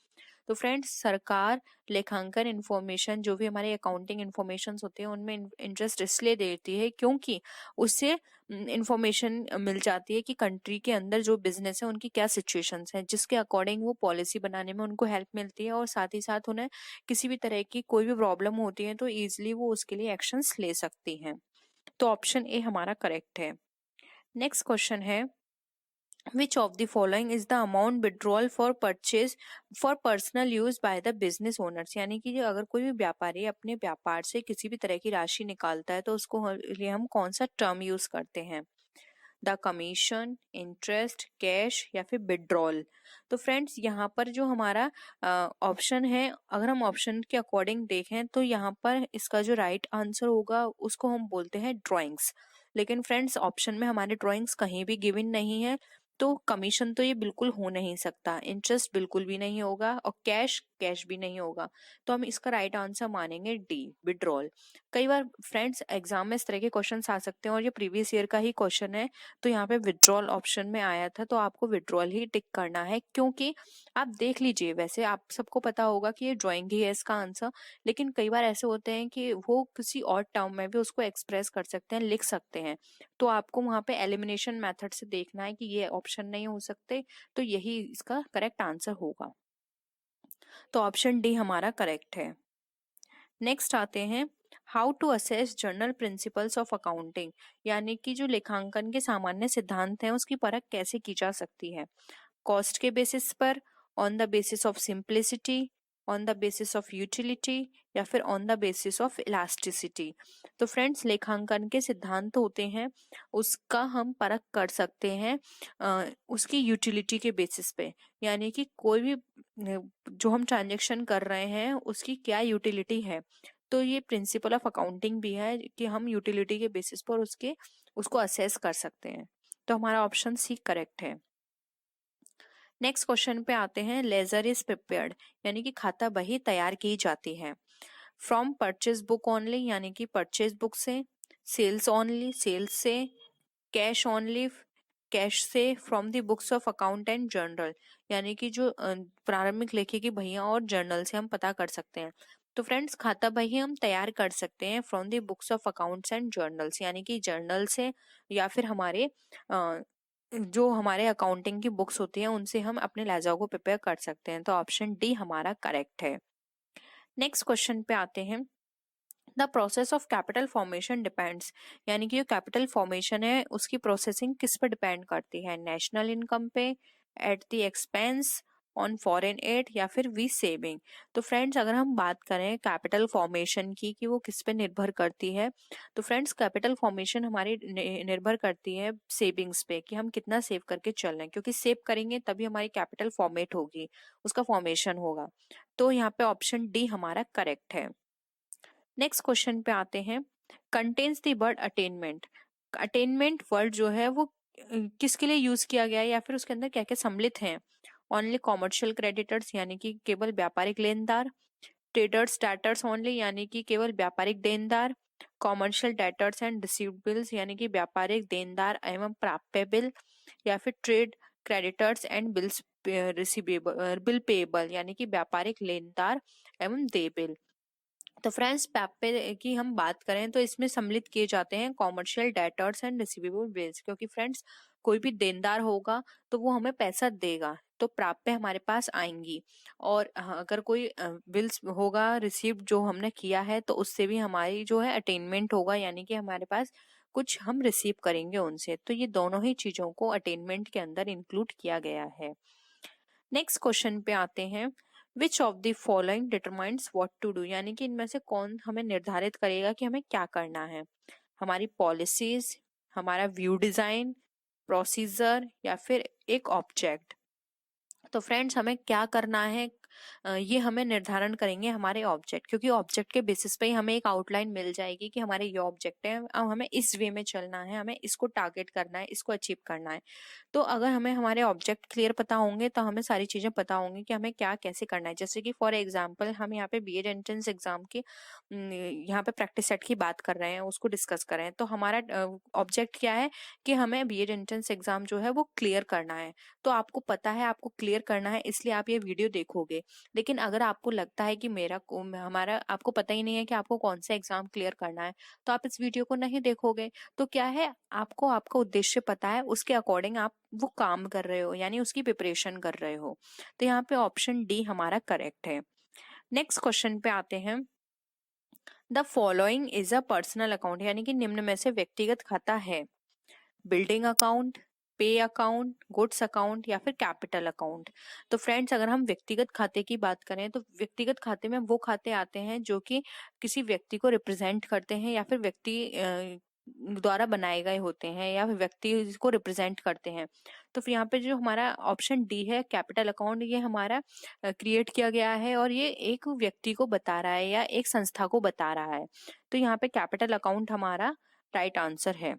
तो फ्रेंड्स, सरकार लेखांकन इंफॉर्मेशन, जो भी हमारे अकाउंटिंग इंफॉर्मेशन होते हैं उनमें इंटरेस्ट इसलिए देती है क्योंकि उससे इंफॉर्मेशन मिल जाती है कि कंट्री के अंदर जो बिजनेस है उनकी क्या सिचुएशंस हैं, जिसके अकॉर्डिंग वो पॉलिसी बनाने में उनको हेल्प मिलती है, और साथ ही साथ उन्हें किसी भी तरह की कोई भी प्रॉब्लम होती है तो ईजिली वो उसके लिए एक्शंस ले सकती हैं। तो ऑप्शन ए हमारा करेक्ट है। नेक्स्ट क्वेश्चन है, which of the following is the amount withdrawal for purchase for personal use by the business owners, यानी कि जो अगर कोई भी व्यापारी अपने व्यापार से किसी भी तरह की राशि निकालता है तो उसको लिए हम कौन सा टर्म यूज करते हैं। द कमीशन, इंटरेस्ट, कैश या फिर विड्रॉल। तो फ्रेंड्स, यहाँ पर जो हमारा ऑप्शन है, अगर हम ऑप्शन के अकॉर्डिंग देखें तो यहाँ पर इसका जो राइट आंसर होगा उसको हम बोलते हैं ड्राइंग्स। लेकिन फ्रेंड्स, ऑप्शन में हमारे ड्राइंग्स कहीं भी गिवन नहीं है, तो कमीशन तो ये बिल्कुल हो नहीं सकता, इंटरेस्ट बिल्कुल भी नहीं होगा, और कैश भी नहीं होगा। तो हम इसका राइट आंसर मानेंगे डी, विड्रॉल। कई बार फ्रेंड्स एग्जाम में इस तरह के क्वेश्चंस आ सकते हैं, और ये प्रीवियस ईयर का ही क्वेश्चन है, तो यहाँ पे विड्रॉल ऑप्शन में आया था, तो आपको विड्रॉल ही टिक करना है। क्योंकि आप देख लीजिए, वैसे आप सबको पता होगा कि ये ड्राइंग ही है इसका आंसर, लेकिन कई बार ऐसे होते हैं कि वो किसी और टर्म में भी उसको एक्सप्रेस कर सकते हैं, लिख सकते हैं। तो आपको वहां पे एलिमिनेशन मेथड से देखना है कि ये ऑप्शन नहीं हो सकते, तो यही इसका करेक्ट आंसर होगा। तो ऑप्शन डी हमारा करेक्ट है। नेक्स्ट आते हैं, how to assess general principles of accounting, यानी कि जो लेखांकन के सामान्य सिद्धांत हैं उसकी परख कैसे की जा सकती है। कॉस्ट के बेसिस पर, on the basis of simplicity, on the basis of utility, या फिर on the basis of elasticity. तो फ्रेंड्स, लेखांकन के सिद्धांत होते हैं उसका हम परख कर सकते हैं उसकी यूटिलिटी के बेसिस पे, यानी कि कोई भी जो हम ट्रांजेक्शन कर रहे हैं उसकी क्या यूटिलिटी है। तो ये प्रिंसिपल ऑफ अकाउंटिंग भी है कि हम यूटिलिटी के बेसिस पर उसको असेस कर सकते हैं। तो हमारा ऑप्शन सी करेक्ट है। नेक्स्ट क्वेश्चन पे आते हैं, लेजर इज प्रिपेयर्ड, यानी कि खाता बही तैयार की जाती है। फ्रॉम परचेज बुक ओनली, यानी कि परचेज बुक से। सेल्स ओनली, सेल्स से। कैश ओनली, कैश से। From the books of account and journal, यानी कि जो प्रारंभिक लेखे की बहियां और जर्नल से हम पता कर सकते हैं। तो फ्रेंड्स, खाता बही हम तैयार कर सकते हैं from the books of accounts and journals, यानी कि जर्नल से, या फिर जो हमारे अकाउंटिंग की बुक्स होती हैं उनसे हम अपने लेजर को प्रिपेयर कर सकते हैं। तो ऑप्शन डी हमारा करेक्ट है। नेक्स्ट क्वेश्चन पे आते हैं, the process of capital formation depends, यानी कि जो कैपिटल फॉर्मेशन है उसकी प्रोसेसिंग किस पर डिपेंड करती है। नेशनल इनकम पे, at the expense, on foreign add, या फिर वी सेविंग। तो फ्रेंड्स, अगर हम बात करें कैपिटल फॉर्मेशन की कि वो किस पे निर्भर करती है, तो फ्रेंड्स कैपिटल फॉर्मेशन हमारी निर्भर करती है सेविंग्स पे, कि हम कितना सेव करके चल रहे हैं, क्योंकि सेव करेंगे तभी हमारी कैपिटल फॉर्मेट होगी, उसका फॉर्मेशन होगा। तो यहाँ पे ऑप्शन डी हमारा करेक्ट है। नेक्स्ट क्वेश्चन पे आते हैं, contains the word attainment. Attainment word जो है वो किसके लिए यूज किया गया है, या फिर उसके अंदर क्या क्या सम्मिलित हैं। ओनली कॉमर्शियल क्रेडिटर्स, यानी कि केवल व्यापारिक लेनदार। ट्रेडर्स डेटर्स ओनली, यानी कि केवल व्यापारिक देनदार। Commercial debtors and received bills, यानी कि व्यापारिक देनदार एवं प्राप्य बिल। या फिर trade creditors and bills receivable, bill payable, यानी कि व्यापारिक लेनदार एवं देय बिल। तो फ्रेंड्स, प्राप्य की हम बात करें तो इसमें सम्मिलित किए जाते हैं commercial debtors and receivable bills, क्योंकि फ्रेंड्स कोई भी देनदार होगा तो वो हमें पैसा देगा, तो प्राप्य हमारे पास आएंगी। और अगर कोई बिल्स होगा रिसीव्ड जो हमने किया है, तो उससे भी हमारी जो है अटेनमेंट होगा, यानी कि हमारे पास कुछ हम रिसीव करेंगे उनसे। तो ये दोनों ही चीजों को अटेनमेंट के अंदर इंक्लूड किया गया है। नेक्स्ट क्वेश्चन पे आते हैं, which of the following determines what to do, यानी कि इनमें से कौन हमें निर्धारित करेगा कि हमें क्या करना है। हमारी पॉलिसीज, हमारा व्यू डिजाइन, प्रोसीजर या फिर एक ऑब्जेक्ट। तो फ्रेंड्स हमें क्या करना है, ये हमें निर्धारण करेंगे हमारे ऑब्जेक्ट, क्योंकि ऑब्जेक्ट के बेसिस पे ही हमें एक आउटलाइन मिल जाएगी कि हमारे ये ऑब्जेक्ट है, अब हमें इस वे में चलना है, हमें इसको टारगेट करना है, इसको अचीव करना है। तो अगर हमें हमारे ऑब्जेक्ट क्लियर पता होंगे तो हमें सारी चीजें पता होंगी कि हमें क्या कैसे करना है। जैसे कि फॉर एग्जाम्पल हम यहाँ पे बीएड एंट्रेंस एग्जाम की यहाँ पे प्रैक्टिस सेट की बात कर रहे हैं, उसको डिस्कस कर रहे हैं। तो हमारा ऑब्जेक्ट क्या है कि हमें बीएड एंट्रेंस एग्जाम जो है वो क्लियर करना है। तो आपको पता है आपको क्लियर करना है, इसलिए आप ये वीडियो देखोगे। लेकिन अगर आपको लगता है कि हमारा आपको पता ही नहीं है कि आपको कौन सा एग्जाम क्लियर करना है, तो आप इस वीडियो को नहीं देखोगे। तो क्या है, आपको आपका उद्देश्य पता है, उसके अकॉर्डिंग आप वो काम कर रहे हो, यानी उसकी प्रिपरेशन कर रहे हो। तो यहाँ पे ऑप्शन डी हमारा करेक्ट है। नेक्स्ट क्वेश्चन पे आते हैं। The following is a personal account, यानी कि निम्न में से व्यक्तिगत खाता है। बिल्डिंग अकाउंट, पे अकाउंट, गुड्स अकाउंट या फिर कैपिटल अकाउंट। तो फ्रेंड्स अगर हम व्यक्तिगत खाते की बात करें तो व्यक्तिगत खाते में वो खाते आते हैं जो कि किसी व्यक्ति को रिप्रेजेंट करते हैं या फिर व्यक्ति द्वारा बनाए गए होते हैं या फिर व्यक्ति को रिप्रेजेंट करते हैं। तो फिर यहाँ पे जो हमारा ऑप्शन डी है कैपिटल अकाउंट, ये हमारा क्रिएट किया गया है और ये एक व्यक्ति को बता रहा है या एक संस्था को बता रहा है। तो यहाँ पे कैपिटल अकाउंट हमारा राइट आंसर है।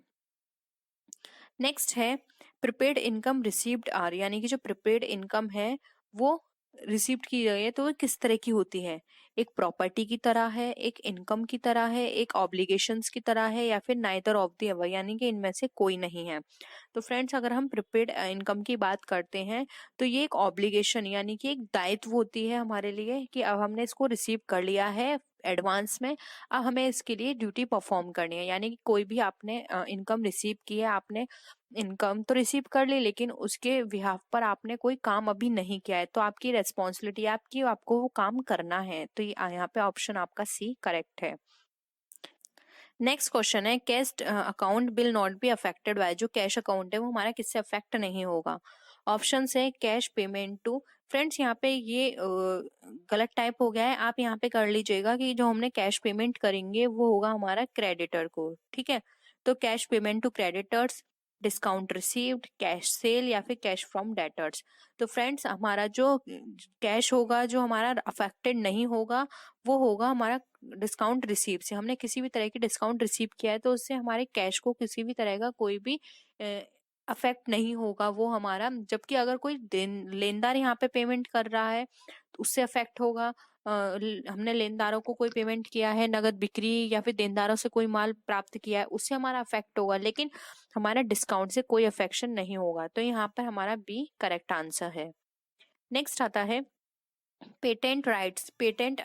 नेक्स्ट है प्रीपेड इनकम रिसीव्ड आर, यानी कि जो प्रीपेड इनकम है वो रिसीव्ड की गई है तो वो किस तरह की होती है। एक प्रॉपर्टी की तरह है, एक इनकम की तरह है, एक ऑब्लिगेशंस की तरह है या फिर नाइदर ऑफ द अबव, यानी कि इनमें से कोई नहीं है। तो फ्रेंड्स अगर हम प्रीपेड इनकम की बात करते हैं तो ये एक ऑब्लिगेशन यानी कि एक दायित्व होती है हमारे लिए कि अब हमने इसको रिसीव कर लिया है एडवांस में, अब हमें इसके लिए ड्यूटी परफॉर्म करनी है। यानी कि कोई भी आपने इनकम रिसीव की है, आपने इनकम तो रिसीव कर ली लेकिन उसके बिहाफ पर आपने कोई काम अभी नहीं किया है, तो आपकी रेस्पॉन्सिबिलिटी आपकी, आपको वो काम करना है। तो यहाँ पे ऑप्शन आपका सी करेक्ट है। नेक्स्ट क्वेश्चन है cash account will not be affected by, जो कैश अकाउंट है वो हमारा किससे अफेक्ट नहीं होगा। ऑप्शन है कैश पेमेंट टू। फ्रेंड्स यहाँ पे ये गलत टाइप हो गया है, आप यहाँ पे कर लीजिएगा कि जो हमने कैश पेमेंट करेंगे वो होगा हमारा क्रेडिटर को, ठीक है। तो cash payment to creditors, discount received, cash sale या फिर कैश फ्रॉम डेटर्स। तो फ्रेंड्स हमारा जो कैश होगा जो हमारा अफेक्टेड नहीं होगा वो होगा हमारा डिस्काउंट रिसीव से। हमने किसी भी तरह की डिस्काउंट रिसीव किया है तो उससे हमारे कैश को किसी भी तरह का कोई भी अफेक्ट नहीं होगा वो हमारा। जबकि अगर कोई लेनदार यहाँ पे पेमेंट कर रहा है तो उससे अफेक्ट होगा। हमने लेनदारों को कोई पेमेंट किया है, नगद बिक्री या फिर देनदारों से कोई माल प्राप्त किया है, उससे हमारा अफेक्ट होगा, लेकिन हमारा डिस्काउंट से कोई अफेक्शन नहीं होगा। तो यहाँ पर हमारा बी करेक्ट आंसर है। नेक्स्ट आता है पेटेंट राइट्स। पेटेंट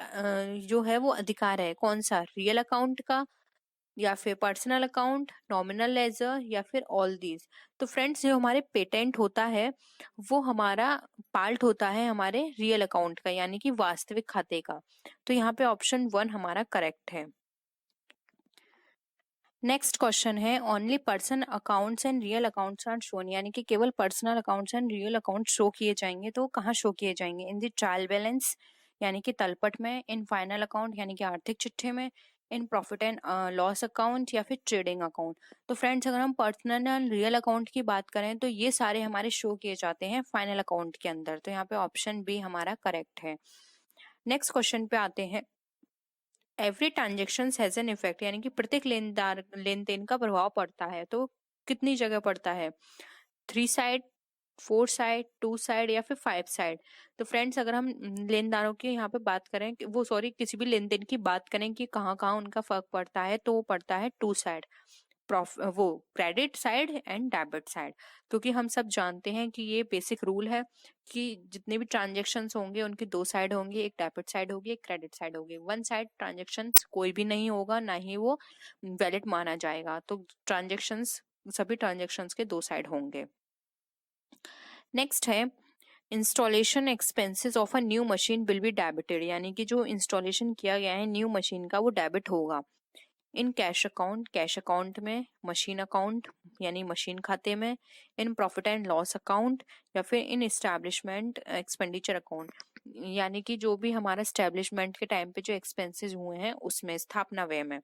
जो है वो अधिकार है कौन सा, रियल अकाउंट का या फिर पर्सनल अकाउंट, नॉमिनल लेजर या फिर ऑल दीज। तो फ्रेंड्स जो हमारे पेटेंट होता है वो हमारा पार्ट होता है हमारे रियल अकाउंट का, यानी कि वास्तविक खाते का। तो यहाँ पे ऑप्शन 1 हमारा करेक्ट है। नेक्स्ट क्वेश्चन है only person accounts and real accounts are shown, यानी कि केवल personal accounts and real account show किए जाएंगे। तो कहाँ शो किए जाएंगे, इन दी ट्रायल बैलेंस यानी कि तलपट में, इन फाइनल अकाउंट यानी कि आर्थिक चिट्ठे में, in profit and loss account या फिर ट्रेडिंग अकाउंट। तो फ्रेंड्स अगर हम पर्सनल एंड रियल अकाउंट की बात करें तो ये सारे हमारे शो किए जाते हैं फाइनल अकाउंट के अंदर। तो यहाँ पे ऑप्शन बी हमारा करेक्ट है। नेक्स्ट क्वेश्चन पे आते हैं every transaction has an effect, यानी कि प्रत्येक लेन देन का प्रभाव पड़ता है। तो कितनी जगह पड़ता है, 3 साइड, 4 साइड, 2 साइड या फिर 5 साइड। तो फ्रेंड्स अगर हम लेनदारों की यहाँ पे बात करें वो सॉरी किसी भी लेन देन की बात करें कि कहाँ कहाँ उनका फर्क पड़ता है, तो वो पड़ता है 2 साइड, वो credit side and debit side. क्योंकि हम सब जानते हैं कि ये बेसिक रूल है कि जितने भी ट्रांजेक्शन्स होंगे उनकी 2 साइड होंगी, एक डेबिट साइड होगी एक क्रेडिट साइड होगी। वन साइड ट्रांजेक्शन कोई भी नहीं होगा, ना ही वो वैलिड माना जाएगा। तो ट्रांजेक्शन्स सभी ट्रांजेक्शन्स के 2 साइड होंगे। नेक्स्ट है installation expenses of a new machine will be debited, यानी कि जो इंस्टॉलेशन किया गया है न्यू मशीन का वो डेबिट होगा। In cash account, cash account में, मशीन अकाउंट यानी मशीन खाते में, in profit and loss account या फिर इन एस्टैब्लिशमेंट एक्सपेंडिचर अकाउंट, यानी कि जो भी हमारा एस्टैब्लिशमेंट के टाइम पे जो एक्सपेंसेस हुए हैं उसमें, स्थापना व्यय में।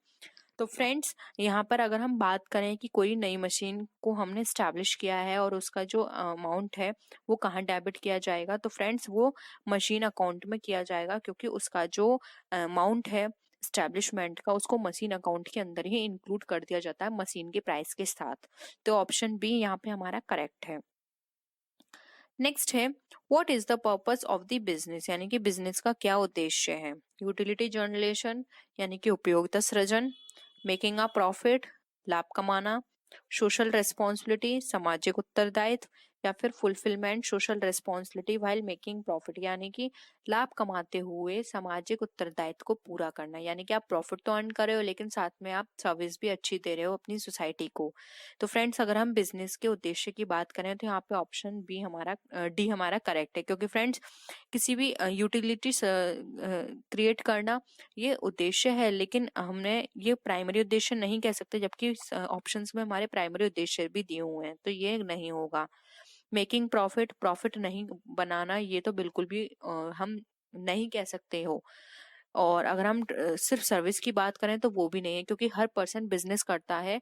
तो फ्रेंड्स यहाँ पर अगर हम बात करें कि कोई नई मशीन को हमने इस्टेब्लिश किया है और उसका जो अमाउंट है वो कहाँ डेबिट किया जाएगा, तो फ्रेंड्स वो मशीन अकाउंट में किया जाएगा, क्योंकि उसका जो अमाउंट है स्टैब्लिशमेंट का उसको मशीन अकाउंट के अंदर ही इंक्लूड कर दिया जाता है मशीन के प्राइस के साथ। तो ऑप्शन बी यहाँ पे हमारा करेक्ट है। नेक्स्ट है what is the purpose of the business, यानी कि बिजनेस का क्या उद्देश्य है। यूटिलिटी जनरेशन यानी कि उपयोगिता सृजन, मेकिंग अ प्रॉफिट लाभ कमाना, सोशल रेस्पॉन्सिबिलिटी सामाजिक उत्तरदायित्व, या फिर fulfilment social responsibility while making profit, यानी कि लाभ कमाते हुए सामाजिक उत्तरदायित्व को पूरा करना। यानी कि आप प्रॉफिट तो अर्न कर रहे हो लेकिन साथ में आप सर्विस भी अच्छी दे रहे हो अपनी सोसाइटी को। तो फ्रेंड्स अगर हम बिजनेस के उद्देश्य की बात करें तो यहाँ पे ऑप्शन बी हमारा डी हमारा करेक्ट है, क्योंकि फ्रेंड्स किसी भी यूटिलिटी क्रिएट करना ये उद्देश्य है, लेकिन हमने ये प्राइमरी उद्देश्य नहीं कह सकते, जबकि ऑप्शंस में हमारे प्राइमरी उद्देश्य भी दिए हुए हैं, तो ये नहीं होगा। मेकिंग प्रॉफिट, प्रॉफिट नहीं बनाना, ये तो बिल्कुल भी हम नहीं कह सकते हो। और अगर हम सिर्फ सर्विस की बात करें तो वो भी नहीं है, क्योंकि हर पर्सन बिजनेस करता है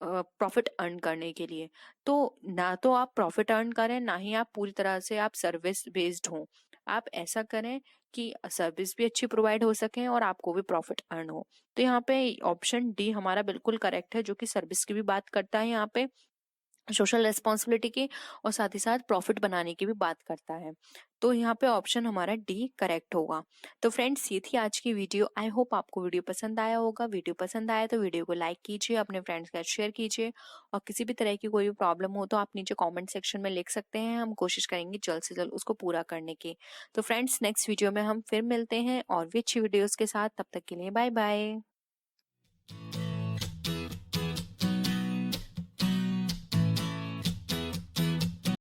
प्रॉफिट अर्न करने के लिए। तो ना तो आप प्रॉफिट अर्न करें, ना ही आप पूरी तरह से आप सर्विस बेस्ड हो। आप ऐसा करें कि सर्विस भी अच्छी प्रोवाइड हो सके और आपको भी प्रॉफिट अर्न हो। तो यहाँ पे ऑप्शन डी हमारा बिल्कुल करेक्ट है, जो कि सर्विस की भी बात करता है यहाँ पे, सोशल रेस्पॉन्सिबिलिटी की, और साथ ही साथ प्रॉफिट बनाने की भी बात करता है। तो यहाँ पे ऑप्शन हमारा डी करेक्ट होगा। तो फ्रेंड्स ये थी आज की वीडियो। आई होप आपको वीडियो पसंद आया होगा। वीडियो पसंद आया तो वीडियो को लाइक कीजिए, अपने फ्रेंड्स के साथ शेयर कीजिए, और किसी भी तरह की कोई भी प्रॉब्लम हो तो आप नीचे कॉमेंट सेक्शन में लिख सकते हैं। हम कोशिश करेंगे जल्द से जल्द उसको पूरा करने की। तो फ्रेंड्स नेक्स्ट वीडियो में हम फिर मिलते हैं और भी अच्छी वीडियोज के साथ। तब तक के लिए बाय बाय।